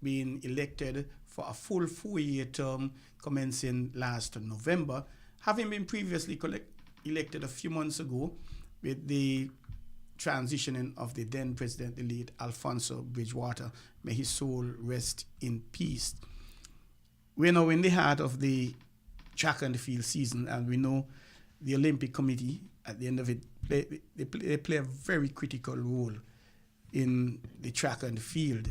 been elected for a full 4-year term commencing last November, having been previously elected a few months ago with the transitioning of the then president, the late Alfonso Bridgewater. May his soul rest in peace. We're now in the heart of the track and field season, and we know the Olympic Committee, at the end of it, they play a very critical role in the track and field.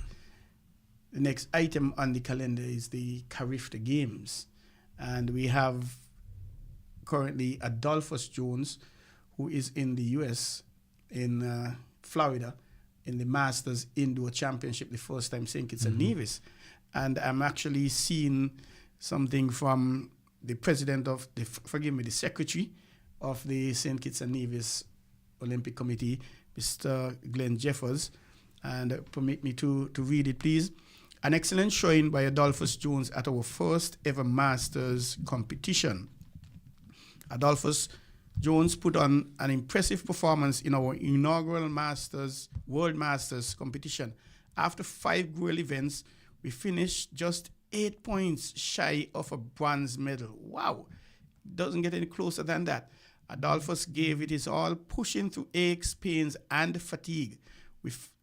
The next item on the calendar is the Carifta Games, and we have currently Adolphus Jones, who is in the U.S., in Florida, in the Masters Indoor Championship, the first time St. Kitts and Nevis. And I'm actually seeing something from the president of the, the secretary of the St. Kitts and Nevis Olympic Committee, Mr. Glenn Jeffers, and permit me to read it, please. An excellent showing by Adolphus Jones at our first ever Masters competition. Adolphus Jones put on an impressive performance in our inaugural World Masters competition. After 5 gruel events, we finished just 8 points shy of a bronze medal. Wow, doesn't get any closer than that. Adolphus gave it his all, pushing through aches, pains, and fatigue.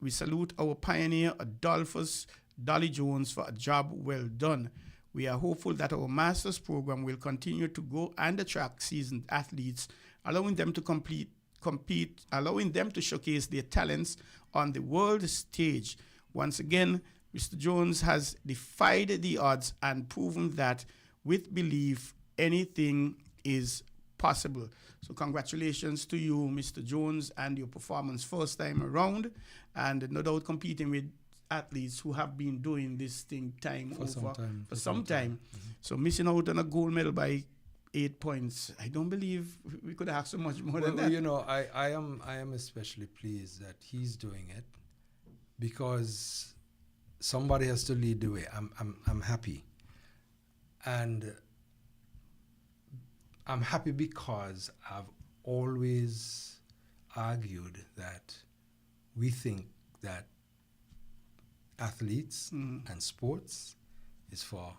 We salute our pioneer, Adolphus Dolly Jones, for a job well done. We are hopeful that our Masters program will continue to grow and attract seasoned athletes, allowing them to compete, allowing them to showcase their talents on the world stage. Once again, Mr. Jones has defied the odds and proven that with belief, anything is possible. So congratulations to you, Mr. Jones, and your performance first time around, and no doubt competing with athletes who have been doing this thing for some time. Mm-hmm. So missing out on a gold medal by 8 points, I don't believe we could have so much more than that. You know, I am especially pleased that he's doing it, because somebody has to lead the way. I'm happy, and I'm happy because I've always argued that we think that athletes and sports is for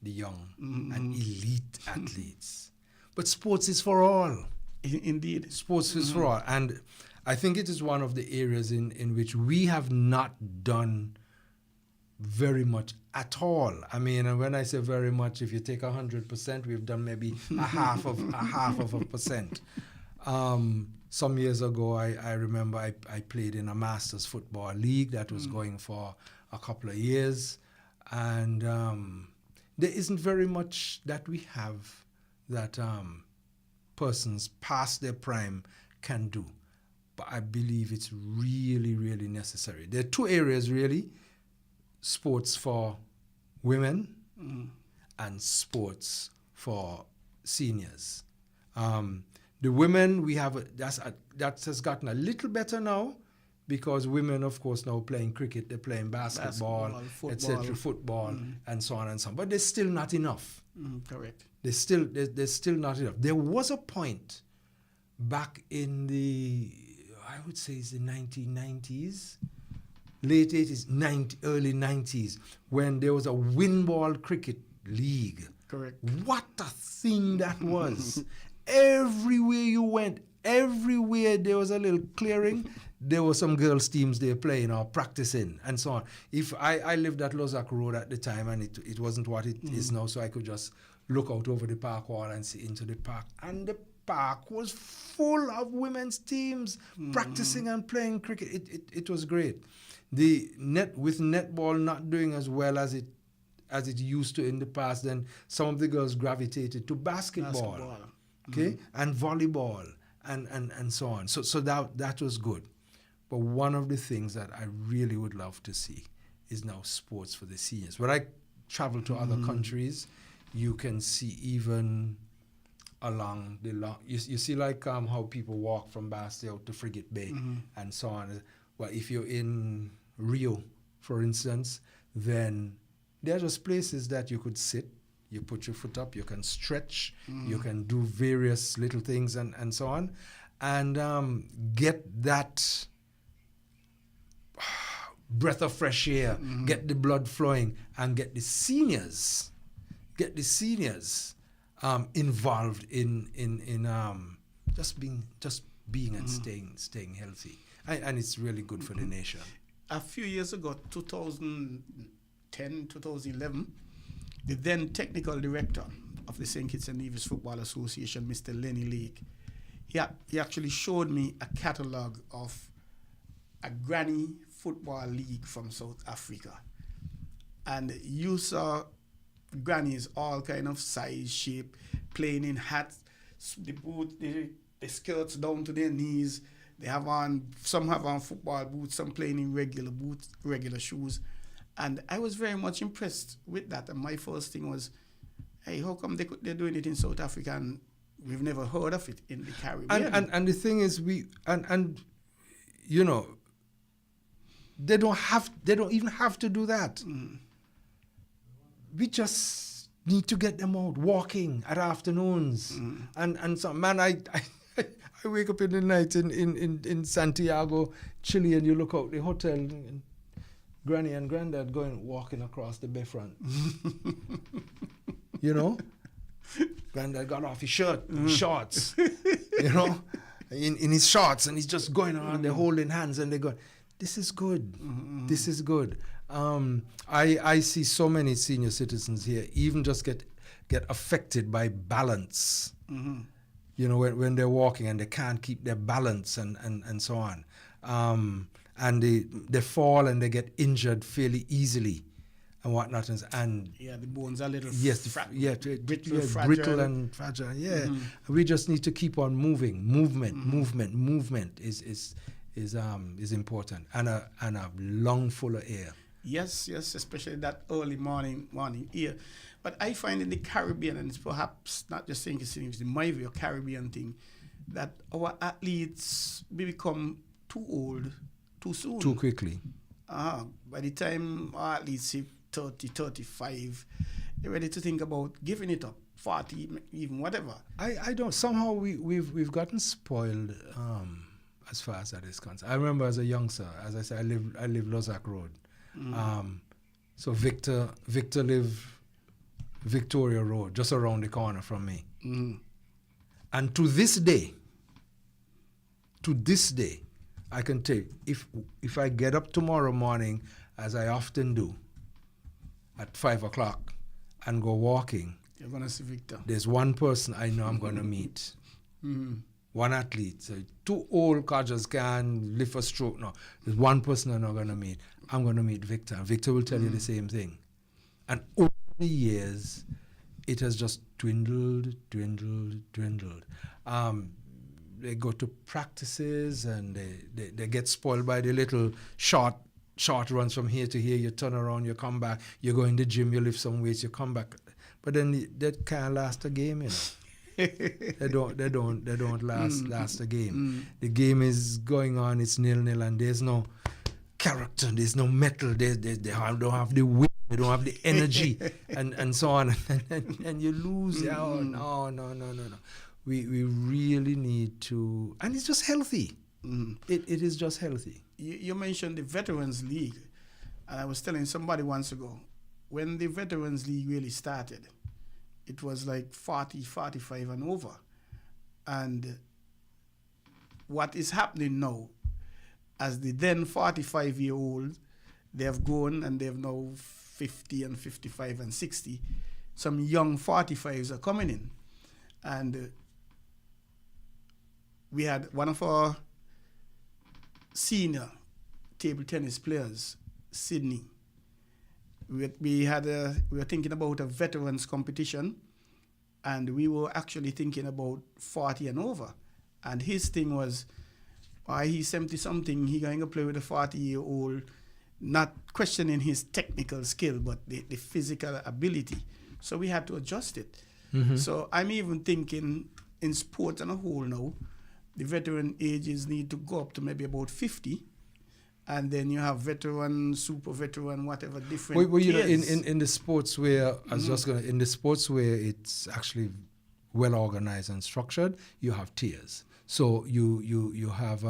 the young and elite athletes. But sports is for all. Indeed. Sports is for all. And I think it is one of the areas in which we have not done very much at all. I mean, and when I say very much, if you take 100%, we've done maybe a half of a percent. Some years ago, I remember I played in a Masters football league that was going for a couple of years, and there isn't very much that we have that persons past their prime can do. But I believe it's really, really necessary. There are 2 areas, really: sports for women and sports for seniors. The women, we have that has gotten a little better now, because women, of course, now playing cricket, they're playing basketball, etc., football, and so on and so on. But there's still not enough. Correct. There's still not enough. There was a point back in the, I would say it's the 1990s, late 80s, early 90s, when there was a WINN ball cricket league. Correct. What a thing that was. Everywhere you went, everywhere there was a little clearing, there were some girls' teams there playing or practicing and so on. If I lived at Lozak Road at the time, and it wasn't what it is now, so I could just look out over the park wall and see into the park. And the park was full of women's teams practicing and playing cricket. It was great. With netball not doing as well as it used to in the past, then some of the girls gravitated to basketball. Okay, and volleyball and so on. So that was good. But one of the things that I really would love to see is now sports for the seniors. When I travel to other countries, you can see even along the you see like how people walk from Basti out to Frigate Bay and so on. Well, if you're in Rio, for instance, then there are just places that you could sit. You put your foot up, you can stretch, you can do various little things and so on, and get that breath of fresh air, get the blood flowing, and get the seniors involved in just being and staying healthy, and it's really good for the nation. A few years ago, 2010, 2011. The then technical director of the St. Kitts and Nevis Football Association, Mr. Lenny Lake, he actually showed me a catalogue of a granny football league from South Africa. And you saw grannies all kind of size, shape, playing in hats, the the skirts down to their knees. They have on, some have on football boots, some playing in regular boots, regular shoes. And I was very much impressed with that. And my first thing was, hey, how come they're doing it in South Africa and we've never heard of it in the Caribbean? And the thing is, you know, they don't even have to do that. Mm. We just need to get them out walking at afternoons. Mm. And so, man, I wake up in the night in Santiago, Chile, and you look out the hotel, and Granny and Granddad walking across the bayfront. You know? Granddad got off his shirt, shorts, you know, in his shorts, and he's just going around, they're holding hands, and they're going, this is good. Mm-hmm. This is good. I see so many senior citizens here even just get affected by balance. Mm-hmm. You know, when they're walking and they can't keep their balance and so on. And they fall and they get injured fairly easily and whatnot. And yeah, the bones are a little brittle and fragile. Yeah, mm-hmm. We just need to keep on moving. Movement is important, and a lung full of air. Yes, especially that early morning air. But I find in the Caribbean, and it's perhaps not just saying it's in my view, a Caribbean thing, that our athletes become too old too soon. Too quickly. By the time our athletes hit 30, 35, they're ready to think about giving it up, 40, even whatever. I don't, somehow we've gotten spoiled as far as that is concerned. I remember as a youngster, as I said, I live Lozak Road. Mm. So Victor lived Victoria Road, just around the corner from me. Mm. And to this day, I can tell you, if I get up tomorrow morning, as I often do, at 5 o'clock, and go walking, you're going to see Victor. There's one person I know I'm going to meet. Mm-hmm. One athlete. So 2 old codgers can lift a stroke. No, there's one person I'm not going to meet. I'm going to meet Victor. Victor will tell you the same thing. And over the years, it has just dwindled. They go to practices and they get spoiled by the little short runs from here to here. You turn around, you come back. You go in the gym, you lift some weights, you come back. But then that can't last a game, you know. They don't last a game. The game is going on, it's 0-0, and there's no character, there's no mettle, they don't have the wit, they don't have the energy, and so on, and you lose. Oh no. We really need to, and it's just healthy. It is just healthy. You mentioned the Veterans League, and I was telling somebody once ago, when the Veterans League really started, it was like 40, 45 and over. And what is happening now, as the then 45-year-olds, they have grown and they've now 50 and 55 and 60. Some young 45s are coming in. And we had one of our senior table tennis players, Sydney. We were thinking about a veterans competition, and we were actually thinking about 40 and over. And his thing was, why he's 70-something, he going to play with a 40-year-old, not questioning his technical skill, but the physical ability. So we had to adjust it. Mm-hmm. So I'm even thinking in sports on a whole now, the veteran ages need to go up to maybe about 50. And then you have veteran, super veteran, whatever different. Well, you know, in the sports where in the sports where it's actually well organized and structured, you have tiers. So you have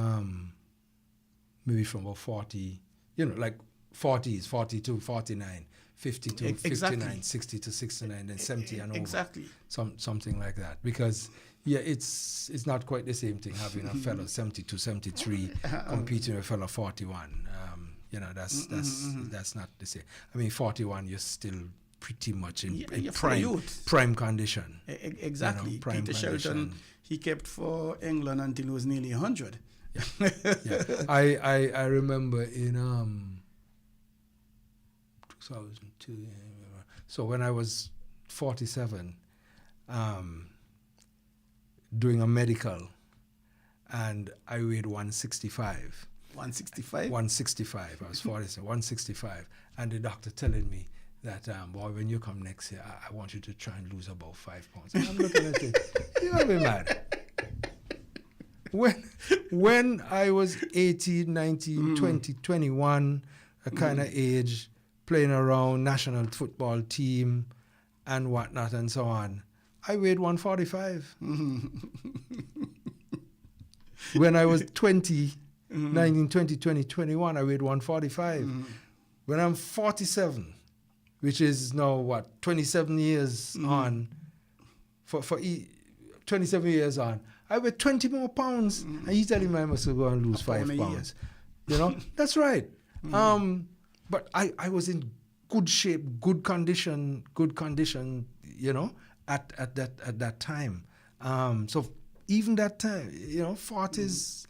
maybe from about 40, you know, like 40s, 42, 49, 52, exactly. 59, 60 to 69, then 70 and over. Exactly. Something like that. Because yeah, it's not quite the same thing having a fellow 72, 73 competing with a fellow 41. You know, that's not the same. I mean, 41, you're still pretty much in prime condition. Exactly. You know, prime Peter condition. Sheraton, he kept for England until he was nearly 100. Yeah. I remember in 2002. So when I was 47. Doing a medical and I weighed 165. 165? 165. I was 40, 165. And the doctor telling me that, boy, when you come next year, I want you to try and lose about 5 pounds. And I'm looking at it, you gotta be mad. When I was 18, 19, 20, 21, a kind of age, playing around, national football team and whatnot and so on, I weighed 145. When I was 20, 19, 20, 20, 21, I weighed 145. When I'm 47, which is now, 27 years on, 27 years on, I weigh 20 more pounds. And he's telling me I must go and lose 5 pounds. You know, that's right. But I was in good shape, good condition, you know, at that time. So even that time, you know, 40s,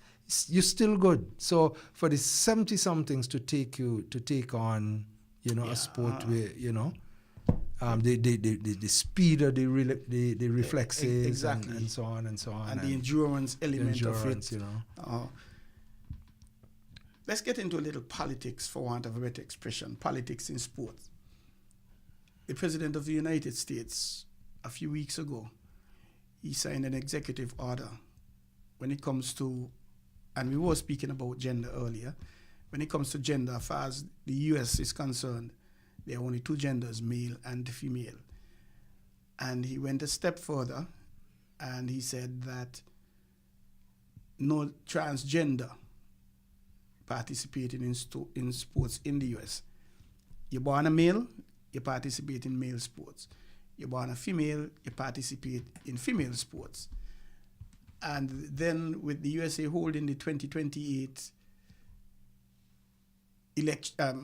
you're still good. So for the 70-somethings to take on, you know, a sport where, you know, the speed of the reflexes exactly. and so on and so on. And the endurance element of it. You know. Let's get into a little politics, for want of a better expression, politics in sports. The President of the United States, a few weeks ago, he signed an executive order when it comes to, and we were speaking about gender earlier, when it comes to gender, as far as the U.S. is concerned, there are only two genders, male and female. And he went a step further, and he said that no transgender participating in sports in the U.S. You're born a male, you participate in male sports. You're born a female, you participate in female sports. And then with the USA holding the 2028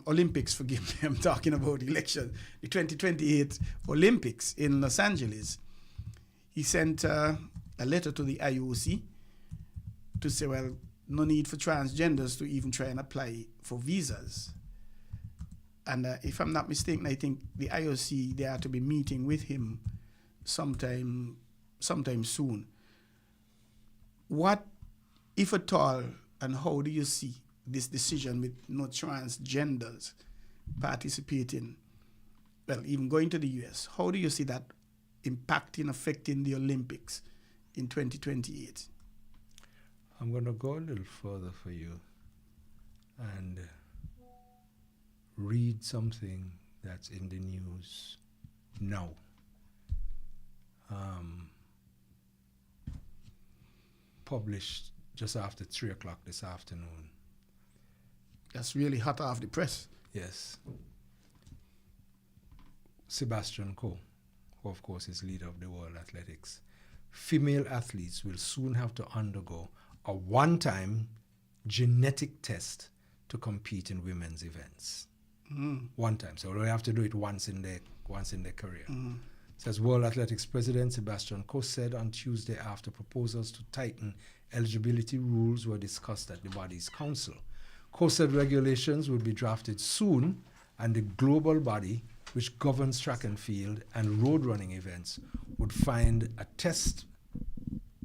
Olympics, forgive me, I'm talking about election, the 2028 Olympics in Los Angeles, he sent a letter to the IOC to say, well, no need for transgenders to even try and apply for visas. And if I'm not mistaken, I think the IOC, they are to be meeting with him sometime soon. What, if at all, and how do you see this decision with no transgenders participating, well, even going to the US? How do you see that impacting, affecting the Olympics in 2028? I'm going to go a little further for you and read something that's in the news now. Published just after 3 o'clock this afternoon. That's really hot off the press. Yes. Sebastian Coe, who of course is leader of the World Athletics. Female athletes will soon have to undergo a one-time genetic test to compete in women's events. One time. So they have to do it once in their career. Says World Athletics President Sebastian Coe said on Tuesday after proposals to tighten eligibility rules were discussed at the body's council. Coe said regulations will be drafted soon, and the global body, which governs track and field and road running events, would find a test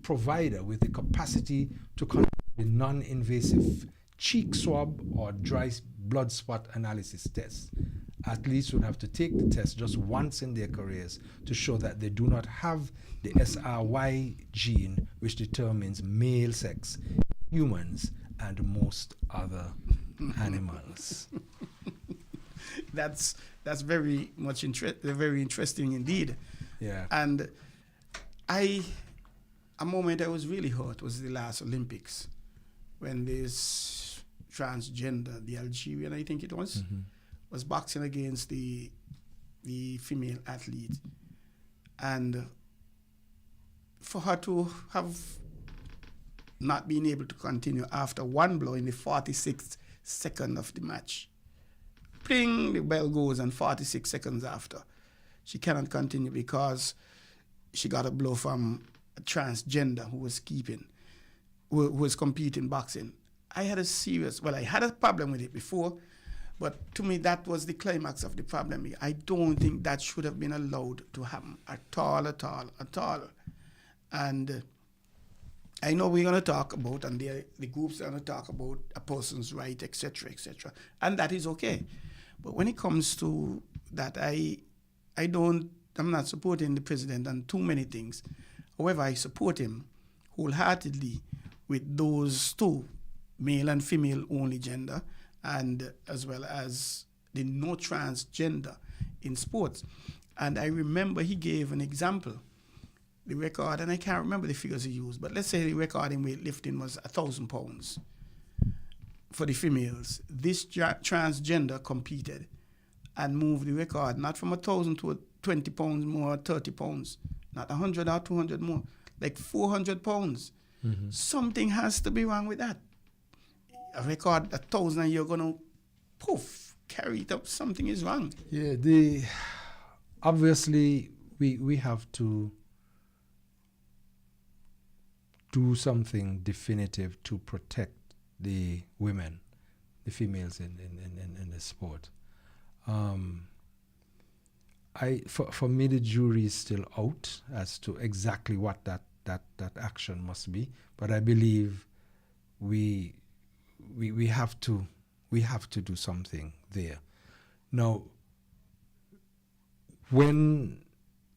provider with the capacity to conduct a non-invasive cheek swab or dry blood spot analysis test. Athletes would have to take the test just once in their careers to show that they do not have the SRY gene, which determines male sex, humans, and most other animals. That's very much very interesting indeed. Yeah. And a moment I was really hurt was the last Olympics, when this transgender, the Algerian, I think it was, was boxing against the female athlete. And for her to have not been able to continue after one blow in the 46th second of the match. Pling, the bell goes, and 46 seconds after, she cannot continue because she got a blow from a transgender who was competing boxing. I had a problem with it before, but to me that was the climax of the problem. I don't think that should have been allowed to happen at all. And I know we're going to talk about, and the groups are going to talk about a person's right, etc., etc., and that is okay. But when it comes to that, I'm not supporting the president on too many things. However, I support him wholeheartedly with those two, male and female only gender, and as well as the no transgender in sports. And I remember he gave an example. The record, and I can't remember the figures he used, but let's say the record in weightlifting was 1,000 pounds for the females. This transgender competed and moved the record not from 1,000 to 20 pounds more, 30 pounds, not 100 or 200 more, like 400 pounds. Mm-hmm. Something has to be wrong with that. A record 1,000 and you're going to, poof, carry it up. Something is wrong. Yeah, obviously we have to do something definitive to protect the women, the females in the sport. For me, the jury is still out as to exactly what that action must be. But I believe we have to do something there. Now, when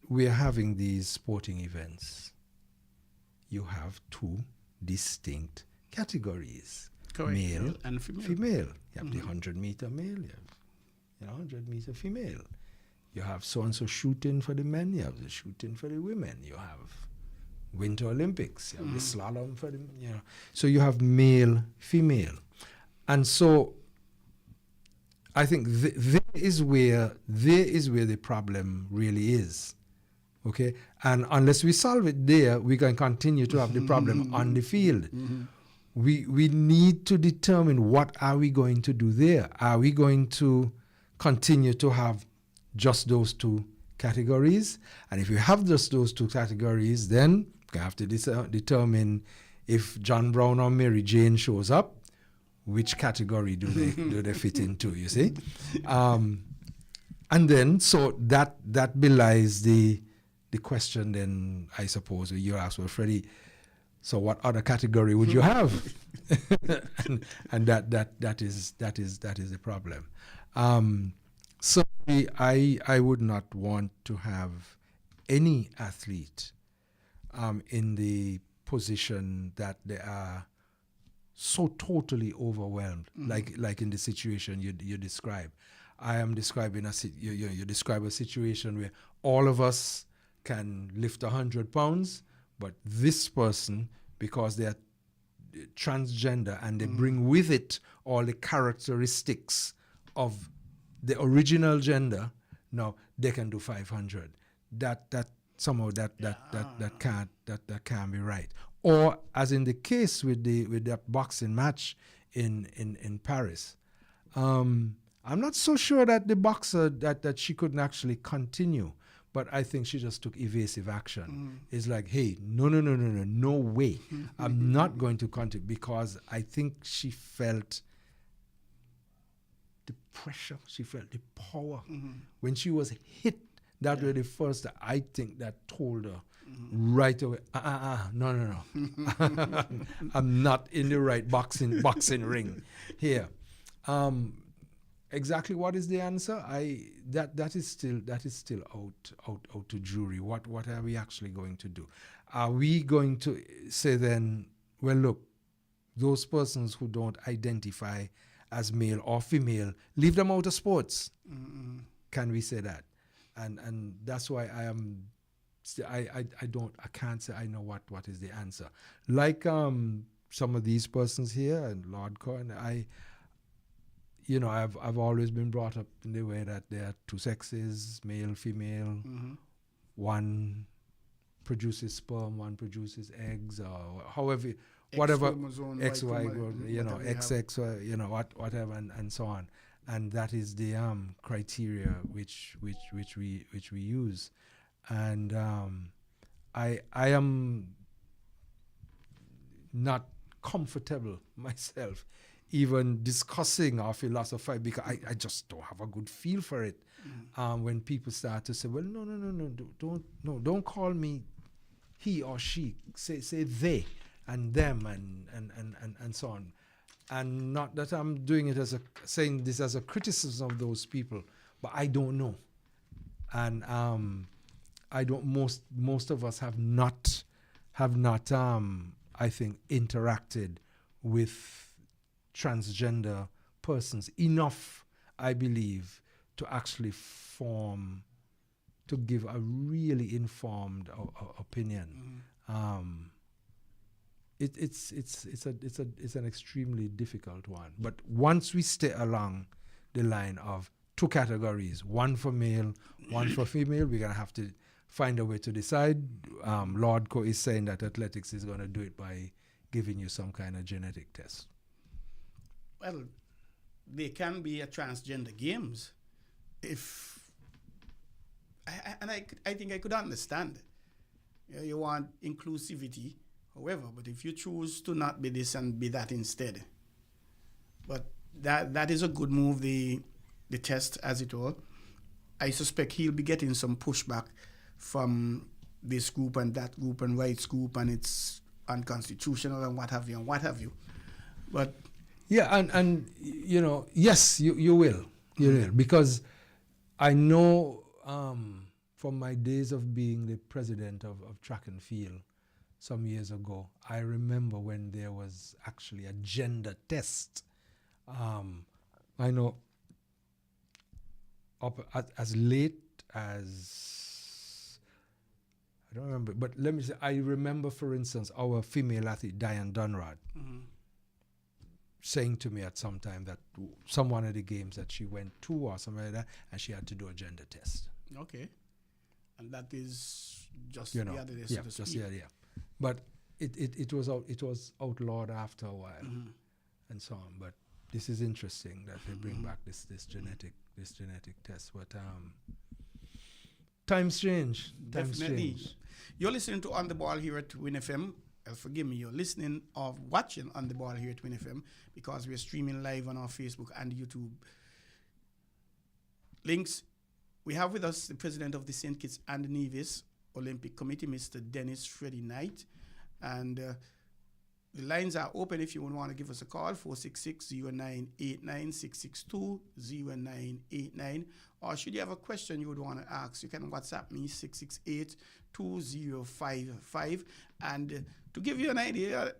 we are having these sporting events, you have two distinct categories. Correct. Male and female. You have the 100-meter male, you have 100-meter female. You have so-and-so shooting for the men, you have the shooting for the women, you have Winter Olympics, you have the slalom for the, So you have male, female. And so I think there is where the problem really is. Okay, and unless we solve it there, we can continue to have the problem on the field. Mm-hmm. We need to determine what are we going to do there. Are we going to continue to have just those two categories? And if you have just those two categories, then we have to determine if John Brown or Mary Jane shows up, which category do they fit into? You see, and then so that belies the question. Then I suppose you ask, well, Freddie, so what other category would you have? and that is the problem. So I would not want to have any athlete in the position that they are so totally overwhelmed, like in the situation you describe. I am describing you describe a situation where all of us can lift 100 pounds, but this person, because they are transgender and they bring with it all the characteristics of the original gender, now they can do 500. That somehow that can't be right. Or as in the case with that boxing match in Paris, I'm not so sure that the boxer that she couldn't actually continue, but I think she just took evasive action. It's like, hey, no way, I'm not going to continue, because I think she felt the pressure, she felt the power when she was hit. That was the first, I think, that told her right away, no. I'm not in the right boxing ring here. Exactly what is the answer? That is still out to jury. What are we actually going to do? Are we going to say then, well, look, those persons who don't identify as male or female, leave them out of sports? Can we say that? And that's why I can't say I know what is the answer. Like some of these persons here and Lord Cohen, I've always been brought up in the way that there are two sexes, male, female. One produces sperm, one produces eggs, or however, whatever, X, Y, XX, whatever, and so on. And that is the criteria which we use. And I am not comfortable myself even discussing or philosophy, because I just don't have a good feel for it. When people start to say, well, no, don't call me he or she, say they. and them and so on. And not that I'm doing it saying this as a criticism of those people, but I don't know. And I don't. Most of us have not. I think interacted with transgender persons enough, I believe, to actually to give a really informed opinion. It's an extremely difficult one. But once we stay along the line of two categories, one for male, one for female, we're gonna have to find a way to decide. Lord Co is saying that athletics is gonna do it by giving you some kind of genetic test. Well, there can be a transgender games if I think I could understand. You want inclusivity, however, but if you choose to not be this and be that instead, but that is a good move, the test as it were. I suspect he'll be getting some pushback from this group and that group and rights group, and it's unconstitutional and what have you. But yeah, and you know, yes, you will, because I know from my days of being the president of track and field some years ago, I remember when there was actually a gender test. I know up as late as, I don't remember, but let me say, I remember, for instance, our female athlete, Diane Dunrod, saying to me at some time that one of the games that she went to or something like that, and she had to do a gender test. Okay. And that is just the other day, yeah, just the other, But it was outlawed after a while, and so on. But this is interesting that they bring back this genetic test. But times change. Definitely. You're listening to On the Ball here at WINN FM. Forgive me, you're listening or watching On the Ball here at WINN FM, because we're streaming live on our Facebook and YouTube. Links. We have with us the president of the St. Kitts and Nevis Olympic Committee, Mr. Dennis Freddie Knight. And the lines are open if you want to give us a call, 466-0989, 662-0989. Or should you have a question you would want to ask, you can WhatsApp me, 668-2055. And to give you an idea,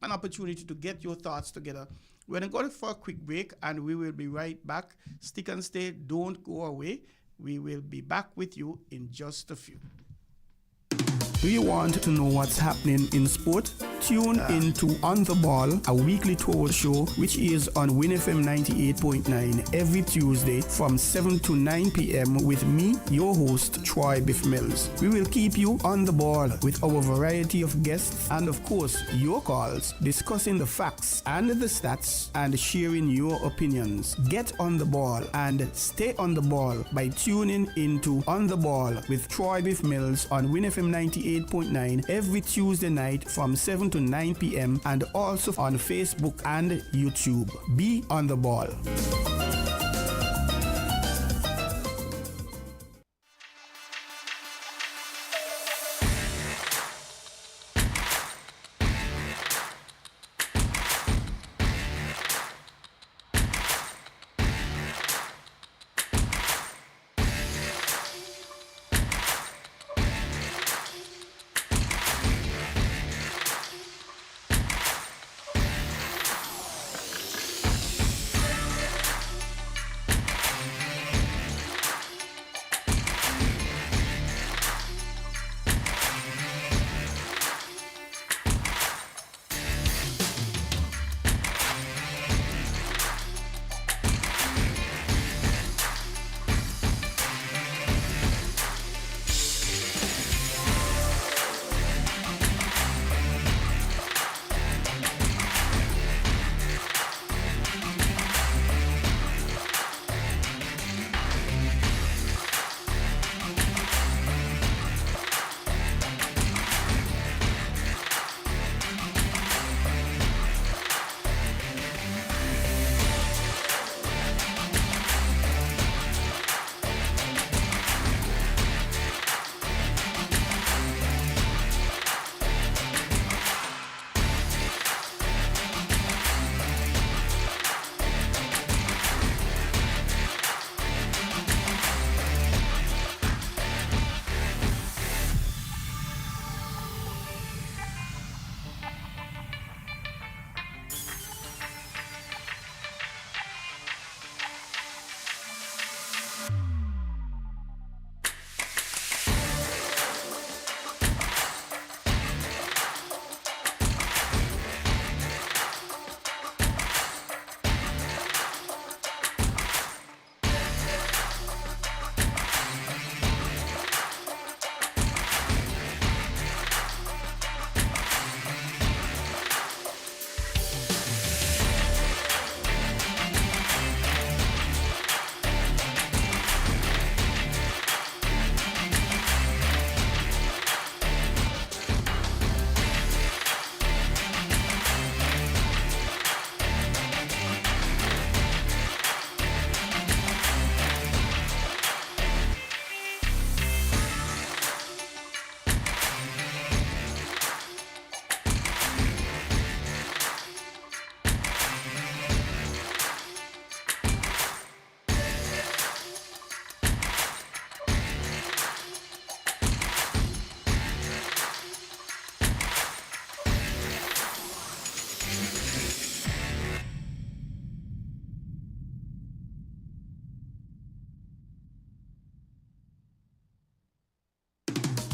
an opportunity to get your thoughts together, we're going to go for a quick break, and we will be right back. Stick and stay, don't go away. We will be back with you in just a few. Do you want to know what's happening in sport? Tune into On the Ball, a weekly talk show which is on WINN FM 98.9 every Tuesday from 7 to 9 p.m. with me, your host, Troy Bif Mills. We will keep you on the ball with our variety of guests and, of course, your calls, discussing the facts and the stats and sharing your opinions. Get on the ball and stay on the ball by tuning into On the Ball with Troy Bif Mills on WINN FM 98.9 every Tuesday night from 7 to 9 p.m. and also on Facebook and YouTube. Be on the ball.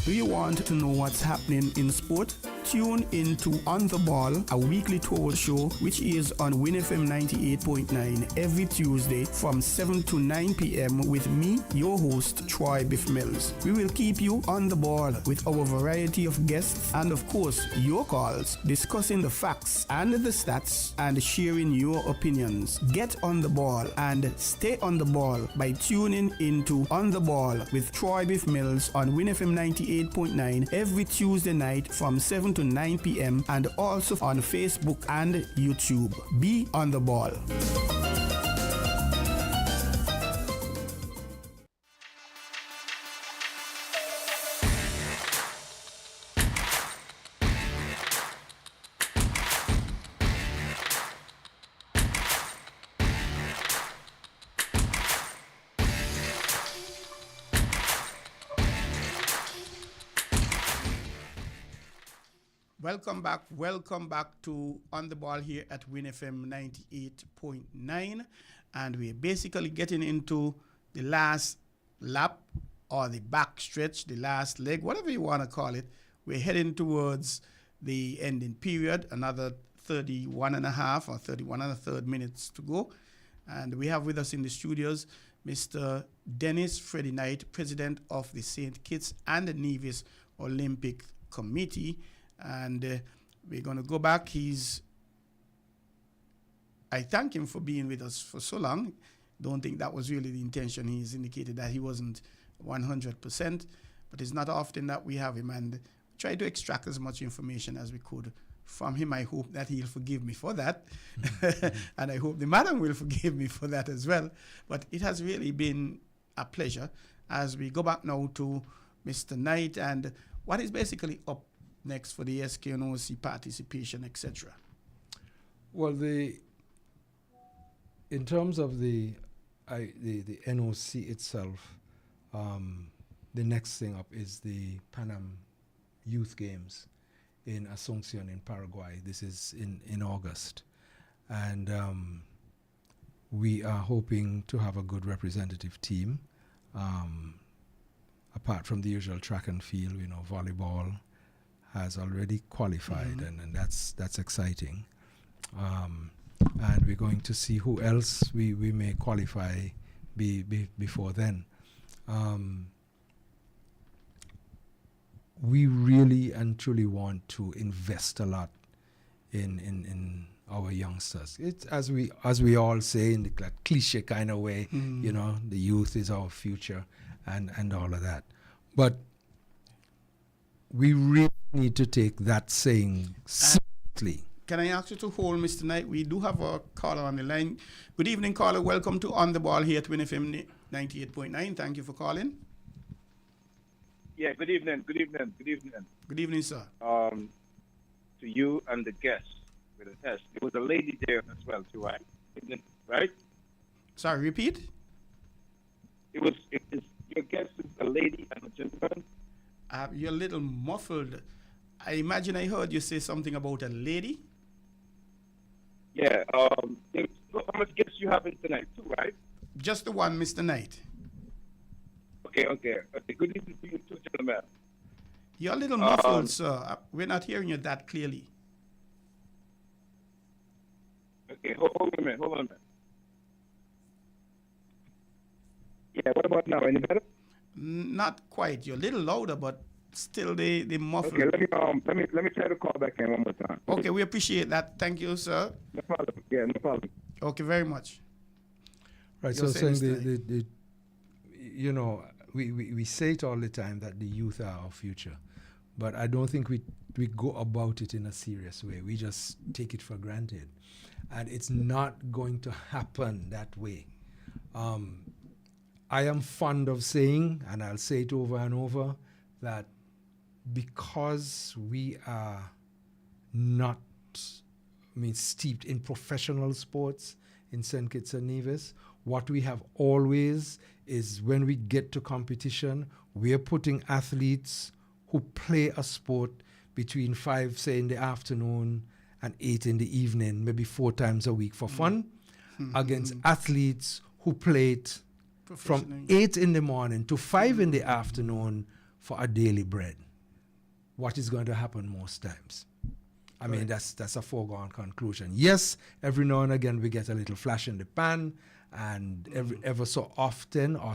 Do you want to know what's happening in sport? Tune into On the Ball, a weekly tour show which is on WINN FM 98.9 every Tuesday from 7 to 9 p.m. with me, your host, Troy Bif Mills. We will keep you on the ball with our variety of guests and, of course, your calls, discussing the facts and the stats and sharing your opinions. Get on the ball and stay on the ball by tuning into On the Ball with Troy Bif Mills on WINN FM 98.9 every Tuesday night from 7 to 9 p.m. and also on Facebook and YouTube. Be on the ball. Welcome back to On the Ball here at WINN FM 98.9, and we're basically getting into the last lap or the back stretch, the last leg, whatever you want to call it. We're heading towards the ending period, another 31 and a half or 31 and a third minutes to go, and we have with us in the studios Mr. Dennis Freddie Knight, president of the St. Kitts and Nevis Olympic Committee. And we're going to go back. I thank him for being with us for so long. Don't think that was really the intention. He's indicated that he wasn't 100%, but it's not often that we have him, and try to extract as much information as we could from him. I hope that he'll forgive me for that. And I hope the madam will forgive me for that as well. But it has really been a pleasure as we go back now to Mr. Knight and what is basically up next for the SKNOC participation, etc. Well, in terms of the NOC itself, the next thing up is the Pan Am Youth Games in Asunción in Paraguay. This is in August, and we are hoping to have a good representative team. Apart from the usual track and field, volleyball has already qualified, and that's exciting. And we're going to see who else we may qualify before then. We really and truly want to invest a lot in our youngsters. It's as we all say in the cliche kind of way, the youth is our future and all of that. But we really need to take that saying seriously. Can I ask you to hold, Mr. Knight? We do have a caller on the line. Good evening, caller. Welcome to On the Ball here at WINN FM 98.9. Thank you for calling. Yeah, good evening. Good evening. Good evening, sir. To you and the guests with an S. There was a lady there as well, too, right? Right? Sorry, repeat? It is your guest is a lady and a gentleman. You're a little muffled. I imagine I heard you say something about a lady. Yeah. How much guests you having tonight, too, right? Just the one, Mr. Knight. Okay. Good evening to you, two gentlemen. You're a little muffled, sir. We're not hearing you that clearly. Okay, hold on a minute. Yeah, what about now? Any better? Not quite. You're a little louder, but still the muffled. Okay, let me try to call back in one more time. Okay, we appreciate that. Thank you, sir. No problem. Yeah, no problem. Okay, very much. Right. You're so saying we say it all the time that the youth are our future, but I don't think we go about it in a serious way. We just take it for granted, and it's not going to happen that way. I am fond of saying, and I'll say it over and over, that because we are not, steeped in professional sports in St. Kitts and Nevis, what we have always is when we get to competition, we're putting athletes who play a sport between 5, say, in the afternoon and 8 in the evening, maybe 4 times a week for fun, against athletes who play it from 8 in the morning to 5 in the afternoon for a daily bread. What is going to happen most times? I mean, that's a foregone conclusion. Yes, every now and again we get a little flash in the pan, and ever so often, or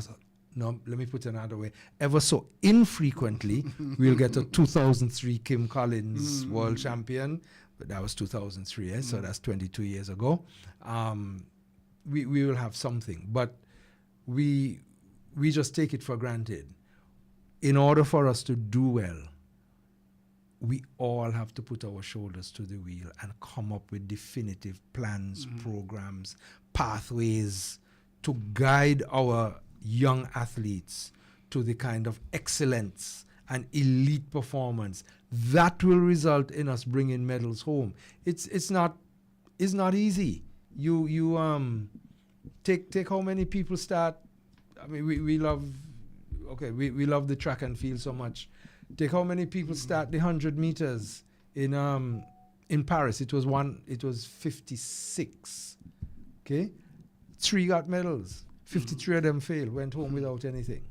no, let me put it another way, ever so infrequently, we'll get a 2003 Kim Collins world champion, but that was 2003, so that's 22 years ago. We will have something, but we just take it for granted. In order for us to do well, we all have to put our shoulders to the wheel and come up with definitive plans, programs, pathways to guide our young athletes to the kind of excellence and elite performance that will result in us bringing medals home. It's not easy. You take how many people start. I mean, we love the track and field so much. Take how many people start the 100 meters in Paris. It was 56. Okay, 3 got medals. 53 of them failed, went home without anything.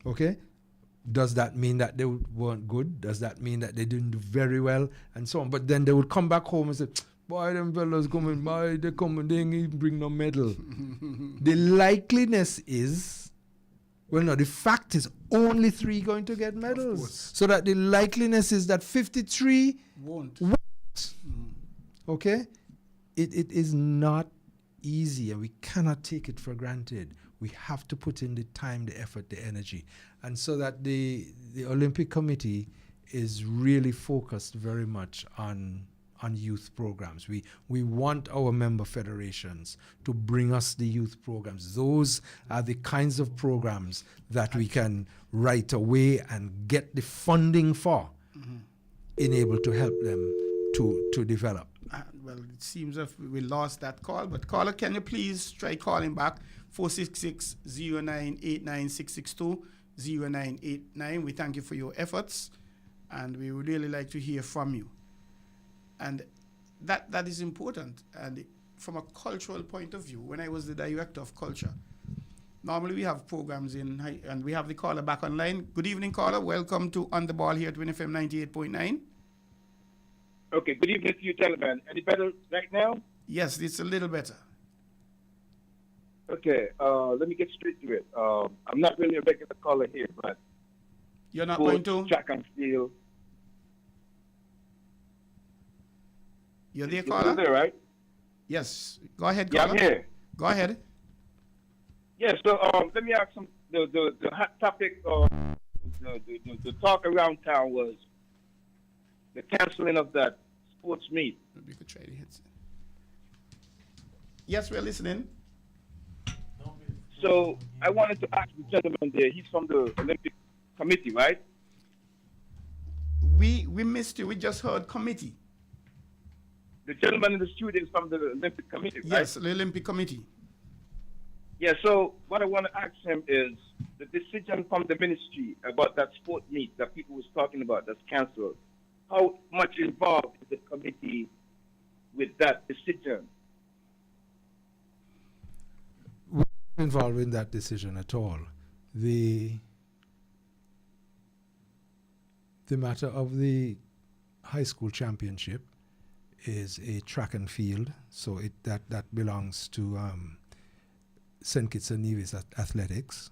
Okay, does that mean that they weren't good? Does that mean that they didn't do very well and so on? But then they would come back home and say, boy, them fellas coming by, they come and they ain't even bring no medal. The likeliness is, well, no, the fact is only 3 going to get medals. So that the likeliness is that 53 won't. Okay? It is not easy, and we cannot take it for granted. We have to put in the time, the effort, the energy. And so that the Olympic Committee is really focused very much on youth programs. We want our member federations to bring us the youth programs. Those are the kinds of programs that we can right away and get the funding for, enable to help them to develop. Well, it seems as if we lost that call, but caller, can you please try calling back? 466-0989-662-0989. We thank you for your efforts, and we would really like to hear from you. And that is important. And from a cultural point of view, when I was the director of culture, normally we have programs and we have the caller back online. Good evening, caller. Welcome to On the Ball here at WINN FM 98.9. Okay, good evening to you, gentlemen. Any better right now? Yes, it's a little better. Okay, let me get straight to it. I'm not really a regular caller here, but you're not going to? Track and field. You're there, You're caller? there, right? Yes. Go ahead, yeah, caller. I'm here. Go ahead. Yeah, so let me ask some. The hot topic, the talk around town was the canceling of that sports meet. We could try to hit. Yes, we're listening. So I wanted to ask the gentleman there. He's from the Olympic Committee, right? We missed you. We just heard committee. The gentleman in the studio is from the Olympic Committee, right? Yes, the Olympic Committee. Yeah, so what I want to ask him is the decision from the ministry about that sport meet that people was talking about that's canceled. How much involved is the committee with that decision? We're not involved in that decision at all. The matter of the high school championship is a track and field, so that belongs to St. Kitts and Nevis Athletics.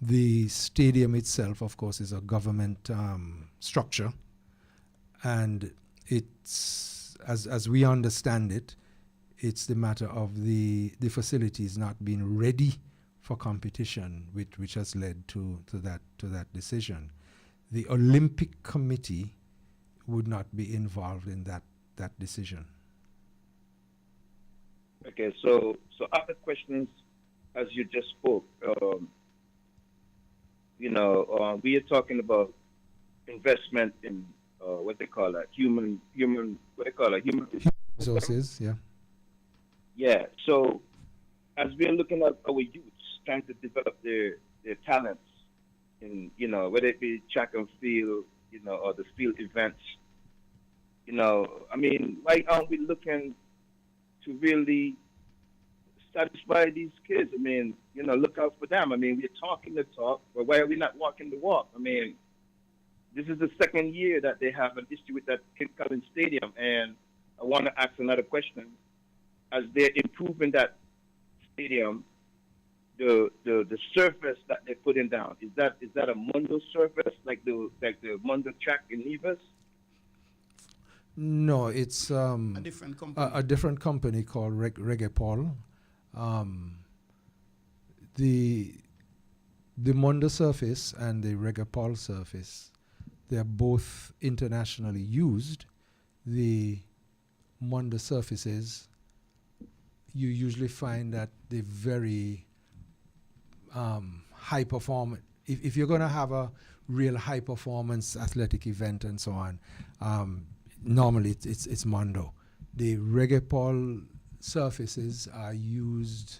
The stadium itself, of course, is a government structure, and it's, as we understand it, it's the matter of the facilities not being ready for competition, which has led to that decision. The Olympic Committee would not be involved in that decision. Okay, so other questions, as you just spoke, we are talking about investment in human resources. Yeah. Yeah. So as we are looking at our youths trying to develop their talents in whether it be track and field, or the field events, why aren't we looking to really satisfy these kids. I mean, look out for them. I mean, we're talking the talk, but why are we not walking the walk? I mean, this is the second year that they have an issue with that King Collins Stadium, and I want to ask another question. As they're improving that stadium, the surface that they're putting down, is that a Mondo surface like the Mondo track in Nevis? No, it's A different company. a different company called Reggae Paul. The Mondo surface and the Reggae Paul surface, they are both internationally used. The Mondo surfaces, you usually find that they're very high performance. If you're going to have a real high performance athletic event and so on, normally it's Mondo. The Reggae Paul surfaces are used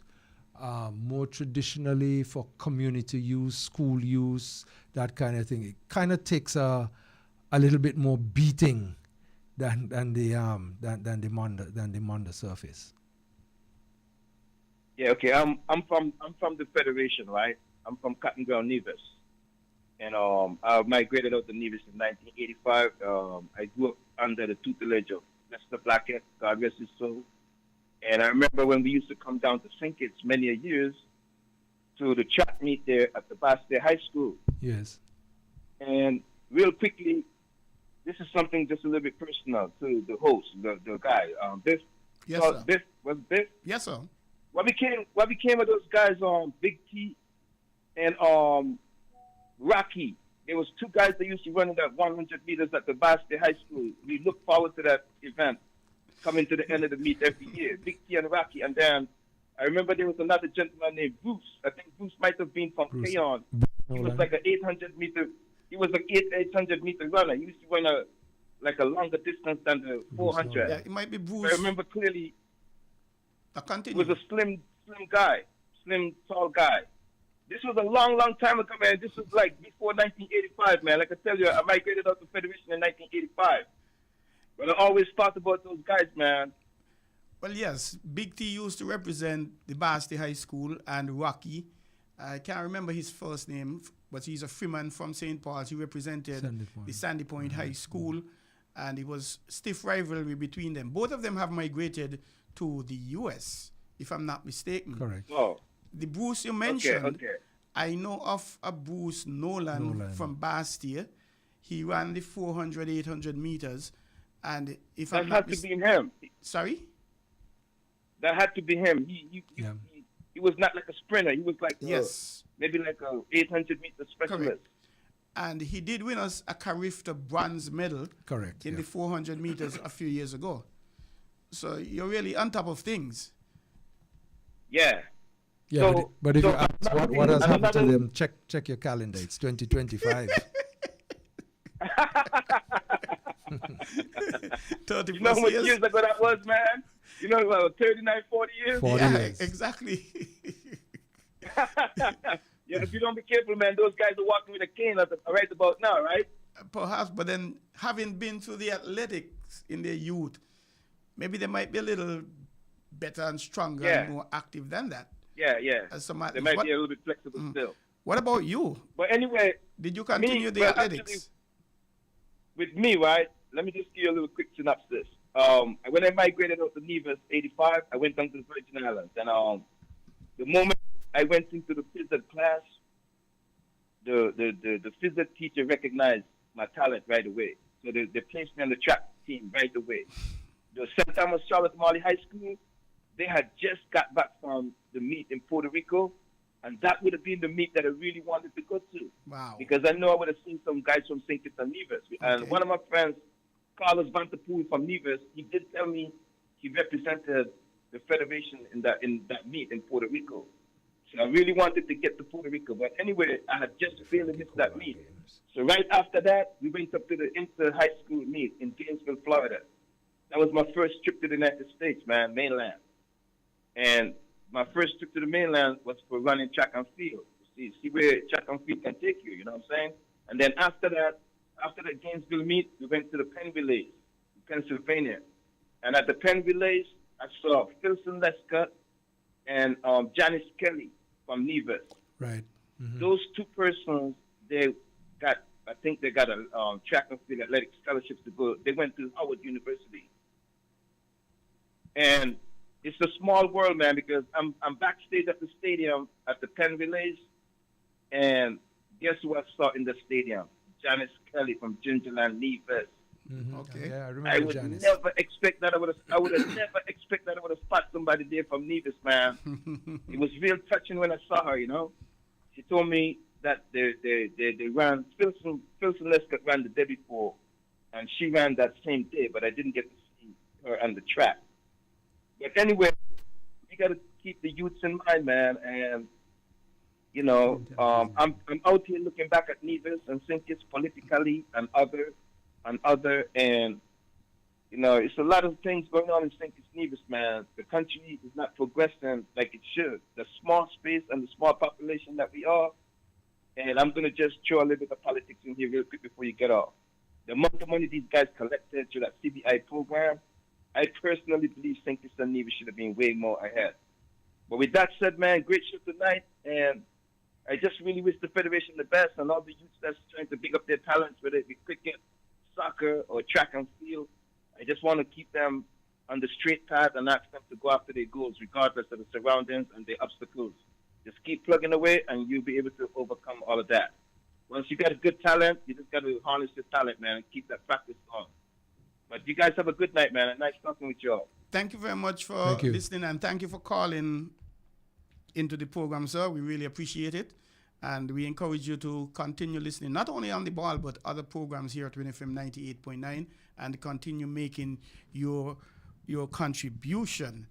more traditionally for community use, school use, that kind of thing. It kind of takes a little bit more beating than the Mondo surface. Yeah, okay. I'm from the Federation, right? I'm from Cotton Ground, Nevis, and I migrated out to Nevis in 1985. I grew up under the tutelage of Mr. Blackett, God rest his soul. And I remember when we used to come down to St. Kitts many a years to the track meet there at the Bastille High School. Yes. And real quickly, this is something just a little bit personal to the host, the guy, Biff. Yes, sir. Biff was Biff. Yes, sir. What became of those guys, Big T and Rocky? There was two guys that used to run in that 100 meters at the Bastille High School. We look forward to that event coming to the end of the meet every year, Big T and Rocky. And then I remember there was another gentleman named Bruce. I think Bruce might have been from Payon. He was like an 800 meter. He was like 800 meter runner. He used to run a longer distance than the 400. Yeah, it might be Bruce. I remember clearly. He was a slim guy, tall guy. This was a long, long time ago, man. This was like before 1985, man. Like I tell you, I migrated out to Federation in 1985. But I always thought about those guys, man. Well, yes, Big T used to represent the Bastille High School, and Rocky, I can't remember his first name, but he's a Freeman from St. Paul's. He represented the Sandy Point High School, and it was stiff rivalry between them. Both of them have migrated to the U.S., if I'm not mistaken. Correct. Oh. The Bruce you mentioned, Okay. I know of a Bruce Nolan from Bastille. He ran the 400, 800 meters, and if That I'm not had to be him. Sorry? That had to be him. He was not like a sprinter. He was like maybe like a 800 meter specialist. Correct. And he did win us a Carifta bronze medal. Correct. In the 400 meters a few years ago. So you're really on top of things. Yeah. Yeah, So- but if so you ask what has happened to them, check your calendar. It's 2025. 30 You know how plus much years. years ago that was, man? You know, about 39, 40 years? 40 Yeah, years. exactly. Yeah, if you don't be careful, man, those guys are walking with a cane right about now, right? Perhaps, but then having been through the athletics in their youth, maybe they might be a little better and stronger and more active than that. Yeah. As some They athletes. might be a little bit flexible still. What about you? But anyway, Did you continue the well, athletics? with me, right? Let me just give you a little quick synopsis. When I migrated out to Nevis, 85, I went down to the Virgin Islands. And the moment I went into the phys ed class, the phys ed teacher recognized my talent right away. So they placed me on the track team right away. The St. Thomas Charlotte Marley High School, they had just got back from the meet in Puerto Rico, and that would have been the meet that I really wanted to go to. Wow. Because I know I would have seen some guys from St. Kitts and Nevis. And one of my friends, Carlos Vantapool from Nevis, he did tell me he represented the Federation in that meet in Puerto Rico. So I really wanted to get to Puerto Rico. But anyway, I had just barely missed that meet. So right after that, we went up to the inter-high school meet in Gainesville, Florida. That was my first trip to the United States, man, mainland. And my first trip to the mainland was for running track and field. See where track and field can take you, you know what I'm saying? And then after the Gainesville meet, we went to the Penn Relays in Pennsylvania. And at the Penn Relays, I saw Philson Lescott, and Janice Kelly from Nevis. Right. Mm-hmm. Those two persons, I think they got a track and field athletic scholarships to go. They went to Howard University. And it's a small world, man, because I'm backstage at the stadium at the Penn Relays, and guess who I saw in the stadium? Janice Kelly from Gingerland, Nevis. Mm-hmm. Okay. Yeah, I I remember would Janice. never expect that I would have never expect that I would have spotted somebody there from Nevis, man. It was real touching when I saw her, you know. She told me that they ran, Philson Lescott ran the day before, and she ran that same day, but I didn't get to see her on the track. But anyway, you got to keep the youths in mind, man, and you know, I'm out here looking back at Nevis and think it's politically and other, and you know, it's a lot of things going on in St. Kitts Nevis, man. The country is not progressing like it should. The small space and the small population that we are, and I'm gonna just throw a little bit of politics in here real quick before you get off. The amount of money these guys collected through that CBI program, I personally believe St. Kitts and Nevis should have been way more ahead. But with that said, man, great show tonight, and I just really wish the Federation the best and all the youths that's trying to big up their talents, whether it be cricket, soccer, or track and field. I just want to keep them on the straight path and ask them to go after their goals, regardless of the surroundings and the obstacles. Just keep plugging away, and you'll be able to overcome all of that. Once you got a good talent, you just got to harness your talent, man, and keep that practice on. But you guys have a good night, man, and nice talking with y'all. Thank you very much for listening, and thank you for calling into the program, sir. We really appreciate it. And we encourage you to continue listening, not only on the ball, but other programs here at WINN FM 98.9, and continue making your contribution.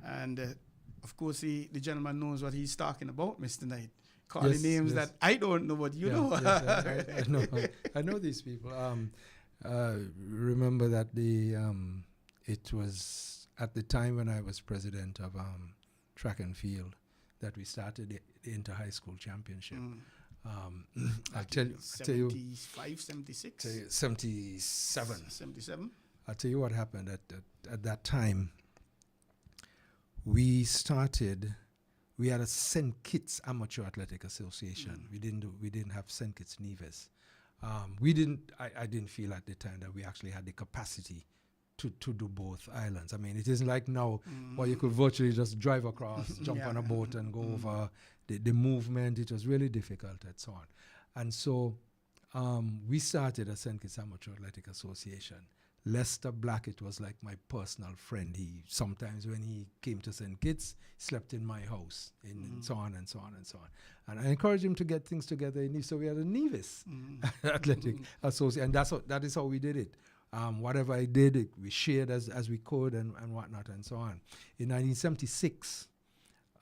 And, of course, the gentleman knows what he's talking about, Mr. Knight. Calling names that I don't know, but you know. Yes, I know. I know these people. Remember that it was at the time when I was president of track and field that we started the inter-high school championship. I'll tell you. 75, 76? 77. 77? I'll tell you what happened at that time. We had a St. Kitts Amateur Athletic Association. We didn't have St. Kitts Nevis. I didn't feel at the time that we actually had the capacity to do both islands. I mean, it isn't like now where you could virtually just drive across, jump on a boat and go over. The movement, it was really difficult and so on. And so we started a St. Kitts Amateur Athletic Association. Lester Blackett was like my personal friend. He sometimes when he came to St. Kitts, slept in my house and so on and so on and so on. And I encouraged him to get things together in Nevis. So we had a Nevis Athletic Association, and that is how we did it. Whatever I did, we shared as we could and whatnot and so on. In 1976,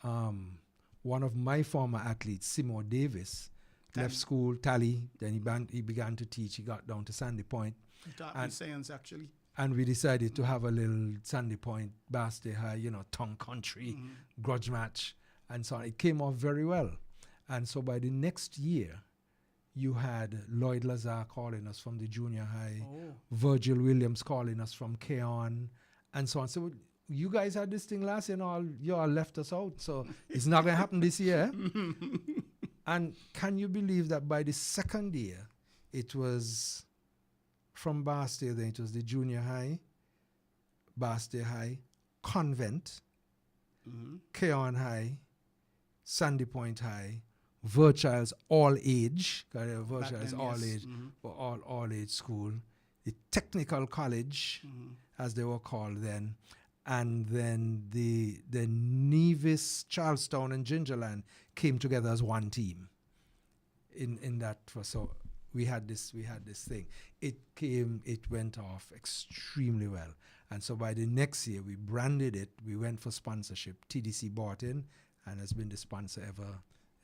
one of my former athletes, Seymour Davis, left school, Tally, then he began to teach. He got down to Sandy Point. He taught me science, actually. And we decided to have a little Sandy Point, Basti High, tongue country, grudge match, and so on. It came off very well. And so by the next year, you had Lloyd Lazar calling us from the junior high, Virgil Williams calling us from Keon, and so on. So you guys had this thing last year, and you all left us out. So it's not going to happen this year. And can you believe that by the second year, it was from Basti, then it was the junior high, Basti High, Convent, Keon High, Sandy Point High, Virchild's all age, Virchild's all age, all age school, the technical college, as they were called then, and then the Nevis, Charlestown, and Gingerland came together as one team. In that, so we had this thing. It went off extremely well, and so by the next year we branded it. We went for sponsorship. TDC bought in, and has been the sponsor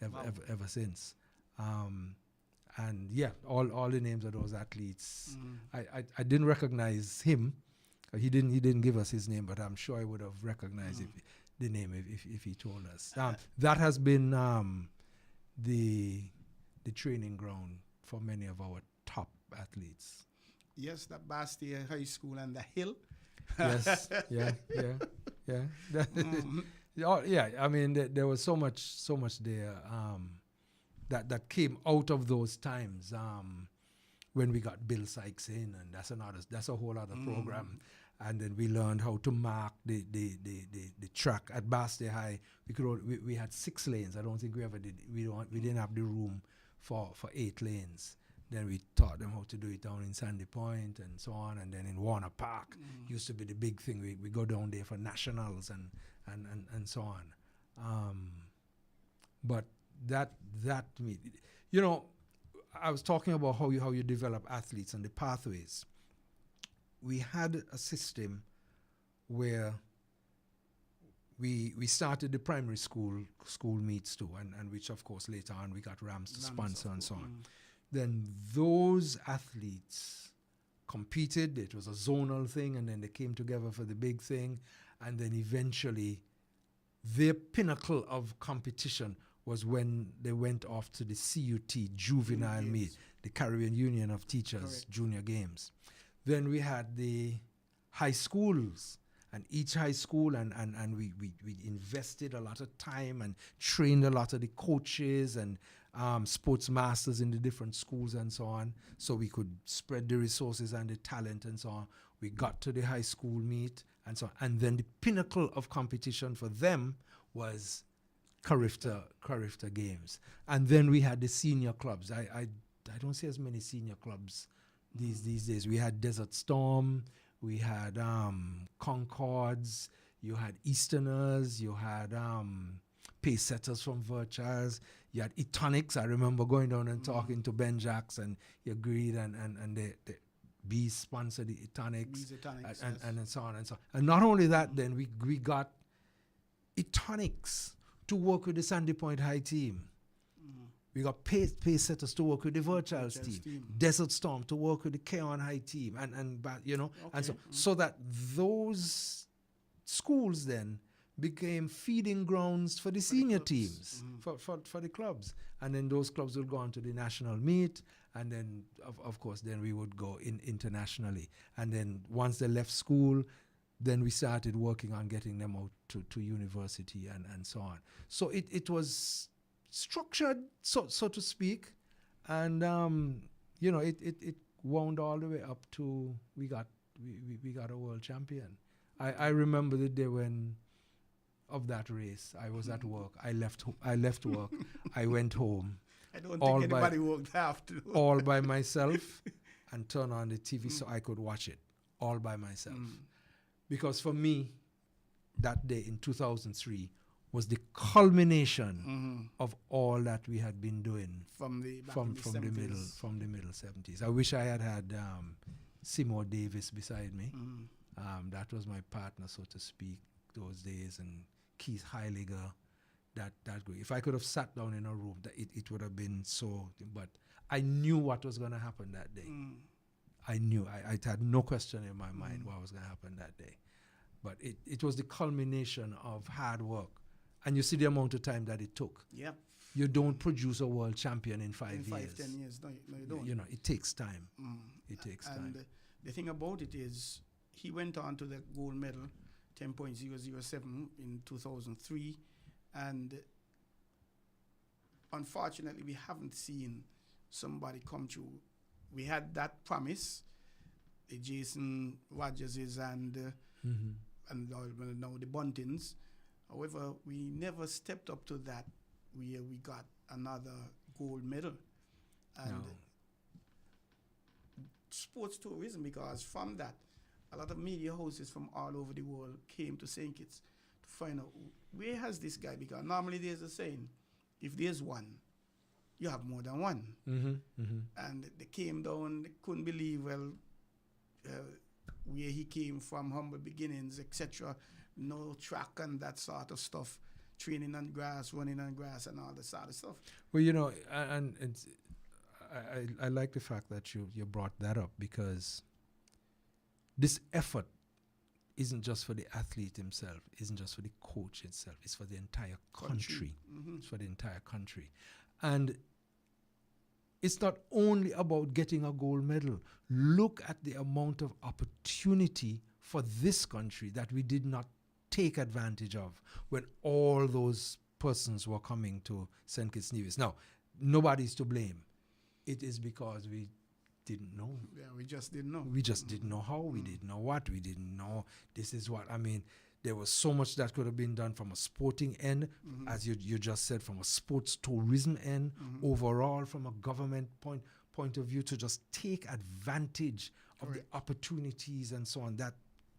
ever since. And yeah, all the names of those athletes. I didn't recognize him. He didn't give us his name, but I'm sure I would have recognized the name if he told us. That has been the training ground for many of our top athletes. Yes, that Bastia High School and the hill. Yes, yeah. Yeah. I mean, there was so much there that came out of those times when we got Bill Sykes in, and that's a whole other program. And then we learned how to mark the track at Basti High. We had 6 lanes. I don't think we ever did. We didn't have the room for 8 lanes. Then we taught them how to do it down in Sandy Point and so on. And then in Warner Park used to be the big thing. We go down there for nationals and so on. But that I was talking about how you develop athletes and the pathways. We had a system where we started the primary school meets too, and which of course later on we got Rams to sponsor and so on. Then those athletes competed. It was a zonal thing, and then they came together for the big thing, and then eventually their pinnacle of competition was when they went off to the CUT juvenile meet, the Caribbean Union of Teachers Junior Games. Then we had the high schools, and each high school, and we invested a lot of time and trained a lot of the coaches and sports masters in the different schools and so on, so we could spread the resources and the talent and so on. We got to the high school meet and so on. And then the pinnacle of competition for them was Carifta Games. And then we had the senior clubs. I don't see as many senior clubs these days. We had Desert Storm, we had Concords, you had Easterners, you had pace setters from Virtues, you had Etonics. I remember going down and talking to Ben Jacks, and he agreed, and the Bees sponsored the Etonics, and so on and so on. And not only that, then we got Etonics to work with the Sandy Point High team. We got pace setters to work with the Virtuals team. Desert Storm to work with the Keon High team, and so that those schools then became feeding grounds for the senior teams, for the clubs. And then those clubs would go on to the national meet, and then of course then we would go internationally. And then once they left school, then we started working on getting them out to university and so on. So it was structured, so to speak, and it wound all the way up to we got a world champion. I remember the day when of that race. I was at work. I left work. I went home. I don't think anybody worked after. All by myself, and turn on the TV so I could watch it all by myself. Because for me, that day in 2003 was the culmination of all that we had been doing from the middle 70s. I wish I had Seymour Davis beside me. That was my partner, so to speak, those days, and Keith Heiliger. That great. If I could have sat down in a room, it would have been so. But I knew what was going to happen that day. I knew. I had no question in my mind what was going to happen that day. But it was the culmination of hard work. And you see the amount of time that it took. Yep. You don't produce a world champion in 5 years. 10 years. No, you don't. You know, it takes time. It takes time. And the thing about it is, he went on to the gold medal, 10.007 in 2003. And unfortunately, we haven't seen somebody come through. We had that promise, the Jason Rogerses and now the Buntings. However, we never stepped up to that where we got another gold medal. And sports tourism, because from that, a lot of media houses from all over the world came to St. Kitts to find out where has this guy, because normally there's a saying, if there's one, you have more than one. And they came down, they couldn't believe, where he came from, humble beginnings, etc. No track and that sort of stuff, training on grass, running on grass, and all that sort of stuff. Well, you know, and it's, I like the fact that you brought that up, because this effort isn't just for the athlete himself, isn't just for the coach itself, it's for the entire country. It's for the entire country. And it's not only about getting a gold medal. Look at the amount of opportunity for this country that we did not take advantage of when all those persons were coming to St. Kitts Nevis. Now, nobody's to blame. It is because we didn't know. Yeah, we just didn't know. We just didn't know how, we didn't know what, we didn't know this is what. I mean, there was so much that could have been done from a sporting end, as you just said, from a sports tourism end, overall from a government point of view, to just take advantage of the opportunities and so on that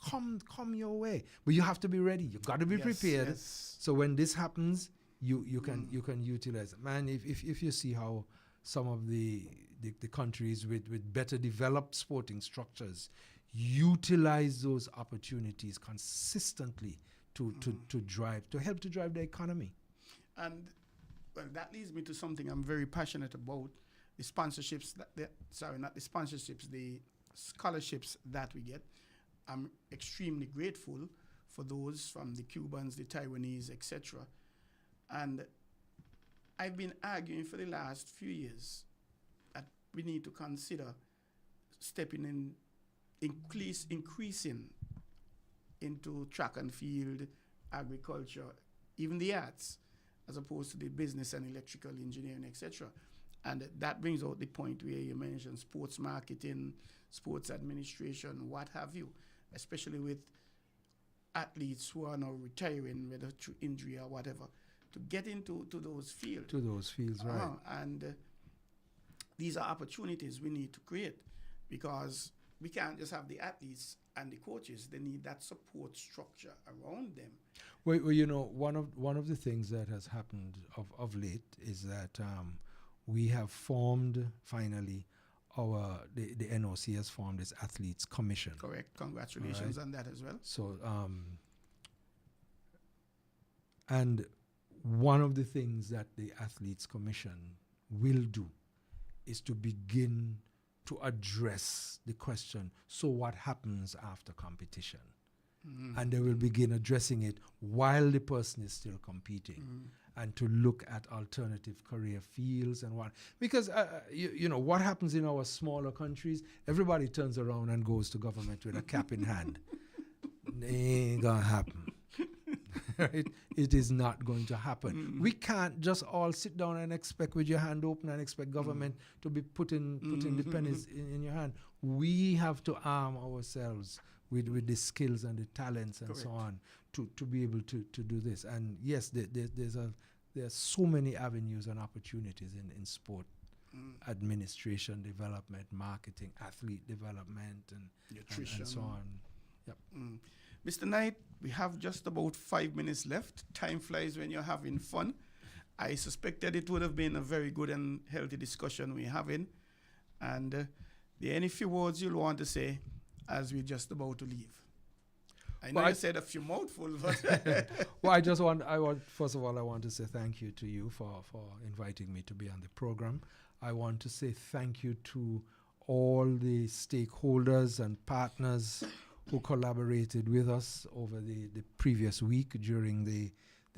come your way. But you have to be ready. You've got to be prepared. Yes. So when this happens, you can utilize it. Man, if you see how some of the countries with better developed sporting structures utilize those opportunities consistently to help to drive the economy. And well, that leads me to something I'm very passionate about: the sponsorships. Not the sponsorships, the scholarships that we get. I'm extremely grateful for those from the Cubans, the Taiwanese, etc. And I've been arguing for the last few years that we need to consider stepping in, increasing into track and field, agriculture, even the arts, as opposed to the business and electrical engineering, etc. And that brings out the point where you mentioned sports marketing, sports administration, what have you, especially with athletes who are now retiring, whether through injury or whatever, to get into those fields. To those fields, right. And these are opportunities we need to create, because we can't just have the athletes and the coaches. They need that support structure around them. Well, you know, one of the things that has happened of late is that we have formed finally the NOC has formed this athletes commission. Correct. Congratulations on that as well. So and one of the things that the athletes commission will do is to begin to address the question, so what happens after competition? And they will begin addressing it while the person is still competing, and to look at alternative career fields and what. Because, you know, what happens in our smaller countries, everybody turns around and goes to government with a cap in hand. It ain't gonna happen. Right? It is not going to happen. We can't just all sit down and expect with your hand open and expect government to be putting the pennies in your hand. We have to arm ourselves with the skills and the talents and so on to be able to do this. And yes, there are so many avenues and opportunities in sport administration, development, marketing, athlete development, and nutrition, and so on. Yep. Mr. Knight, we have just about 5 minutes left. Time flies when you're having fun. I suspected it would have been a very good and healthy discussion we're having. And there are any few words you'll want to say as we're just about to leave? I know you said a few mouthfuls, but well, first of all, I want to say thank you to you for inviting me to be on the program. I want to say thank you to all the stakeholders and partners who collaborated with us over the previous week during the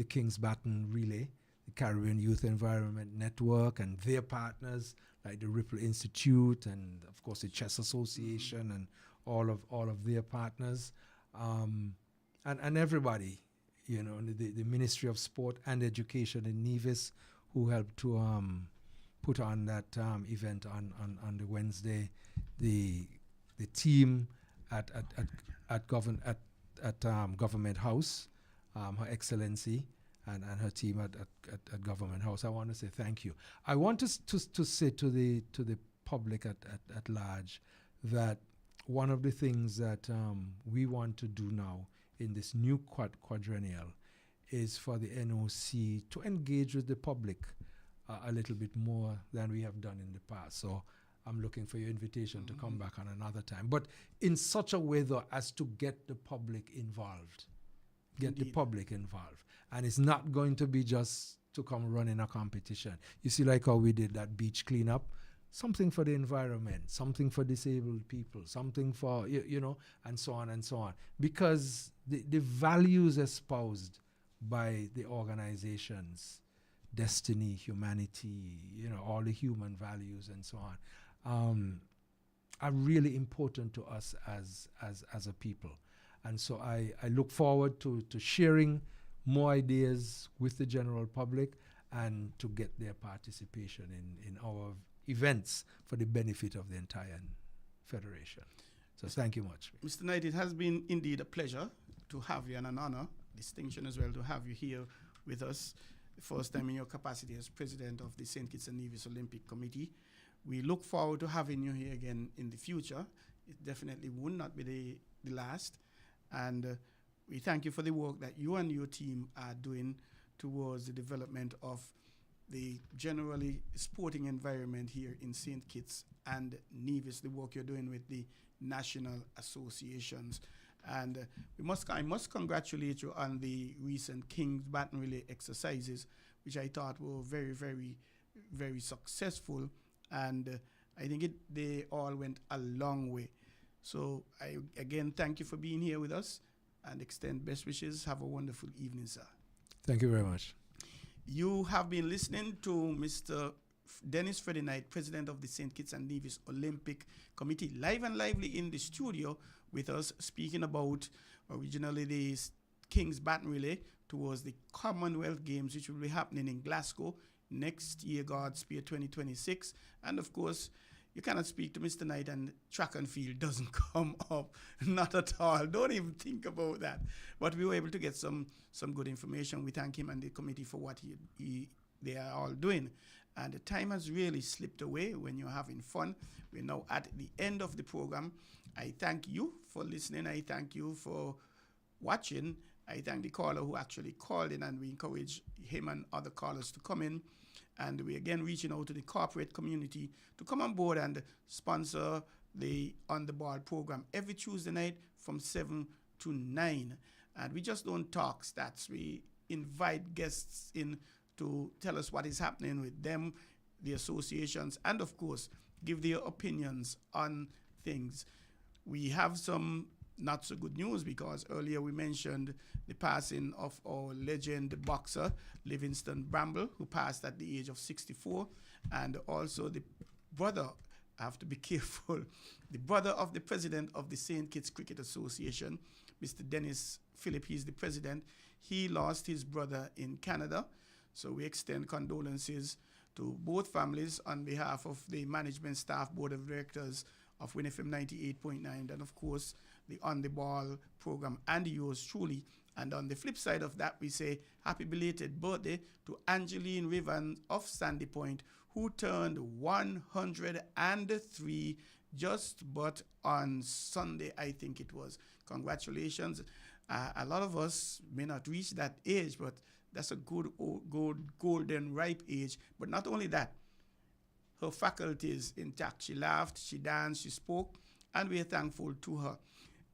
King's Baton Relay, the Caribbean Youth Environment Network and their partners like the Ripple Institute and, of course, the Chess Association and all of their partners. And everybody, you know, the Ministry of Sport and Education in Nevis, who helped to put on that event on the Wednesday. The team at Government House, Her Excellency, and her team at Government House. I want to say thank you. I want to say to the public at large that one of the things that we want to do now in this new quadrennial is for the NOC to engage with the public a little bit more than we have done in the past. So I'm looking for your invitation to come back on another time. But in such a way, though, as to get the public involved. The public involved. And it's not going to be just to come run in a competition. You see, like how we did that beach cleanup, something for the environment, something for disabled people, something for, you know, and so on and so on. Because the values espoused by the organizations, destiny, humanity, you know, all the human values and so on, are really important to us as a people. And so I look forward to sharing more ideas with the general public and to get their participation in our events for the benefit of the entire Federation. So thank you much. Mr. Knight, it has been indeed a pleasure to have you and an honor, distinction as well, to have you here with us, the first time in your capacity as president of the St. Kitts and Nevis Olympic Committee. We look forward to having you here again in the future. It definitely would not be the last. And we thank you for the work that you and your team are doing towards the development of the generally sporting environment here in St. Kitts and Nevis, the work you're doing with the national associations. And I must congratulate you on the recent King's Baton Relay exercises, which I thought were very, very, very successful. And I think they all went a long way. So I again thank you for being here with us and extend best wishes. Have a wonderful evening, sir. Thank you very much. You have been listening to Mr. Dennis Freddie Knight, president of the St. Kitts and Nevis Olympic Committee, live and lively in the studio with us, speaking about originally the King's Baton Relay towards the Commonwealth Games, which will be happening in Glasgow next year, Godspeed 2026. And of course, you cannot speak to Mr. Knight and track and field doesn't come up, not at all. Don't even think about that. But we were able to get some good information. We thank him and the committee for what they are all doing. And the time has really slipped away when you're having fun. We're now at the end of the program. I thank you for listening. I thank you for watching. I thank the caller who actually called in, and we encourage him and other callers to come in. And we again reaching out to the corporate community to come on board and sponsor the On the Ball program every Tuesday night from 7 to 9. And we just don't talk stats. We invite guests in to tell us what is happening with them, the associations, and of course, give their opinions on things. We have some not so good news because earlier we mentioned the passing of our legend boxer, Livingston Bramble, who passed at the age of 64, and also the brother, I have to be careful, the brother of the president of the St. Kitts Cricket Association, Mr. Dennis Phillip, he's the president. He lost his brother in Canada. So we extend condolences to both families on behalf of the management staff, board of directors of WINN FM 98.9, and of course, the On the Ball program and yours truly. And on the flip side of that, we say happy belated birthday to Angeline Rivan of Sandy Point, who turned 103 just but on Sunday, I think it was. Congratulations. A lot of us may not reach that age, but that's a good golden ripe age. But not only that, her faculties intact. She laughed, she danced, she spoke, and we are thankful to her.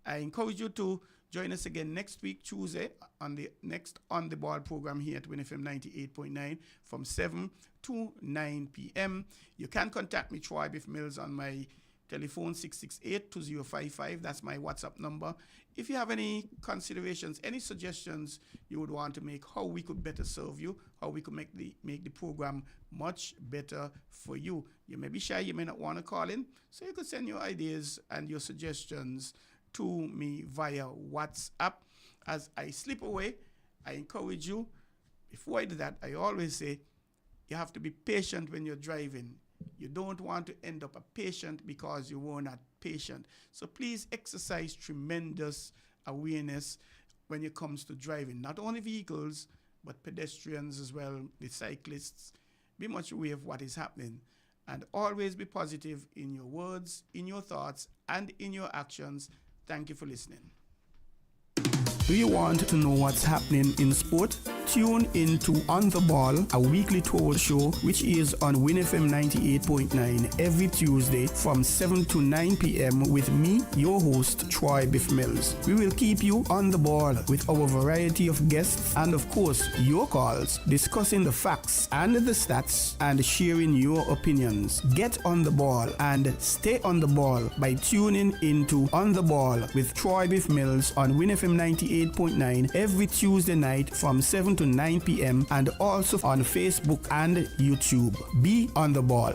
I encourage you to join us again next week, Tuesday, on the next On the Ball program here at WINN FM 98.9 from 7 to 9 p.m. You can contact me, Troy Bif Mills, on my telephone 668-2055. That's my WhatsApp number. If you have any considerations, any suggestions you would want to make, how we could better serve you, how we could make the program much better for you. You may be shy, you may not want to call in, so you could send your ideas and your suggestions to me via WhatsApp. As I slip away, I encourage you, before I do that, I always say, you have to be patient when you're driving. You don't want to end up a patient because you were not patient. So please exercise tremendous awareness when it comes to driving. Not only vehicles, but pedestrians as well, the cyclists. Be much aware of what is happening. And always be positive in your words, in your thoughts, and in your actions. Thank you for listening. Do you want to know what's happening in sport? Tune into On the Ball, a weekly tour show which is on WINN FM 98.9 every Tuesday from 7 to 9 p.m. with me, your host, Troy Bif Mills. We will keep you on the ball with our variety of guests and, of course, your calls, discussing the facts and the stats and sharing your opinions. Get on the ball and stay on the ball by tuning into On the Ball with Troy Bif Mills on WINN FM 98.9 every Tuesday night from 7 to 9 p.m. and also on Facebook and YouTube. Be on the ball.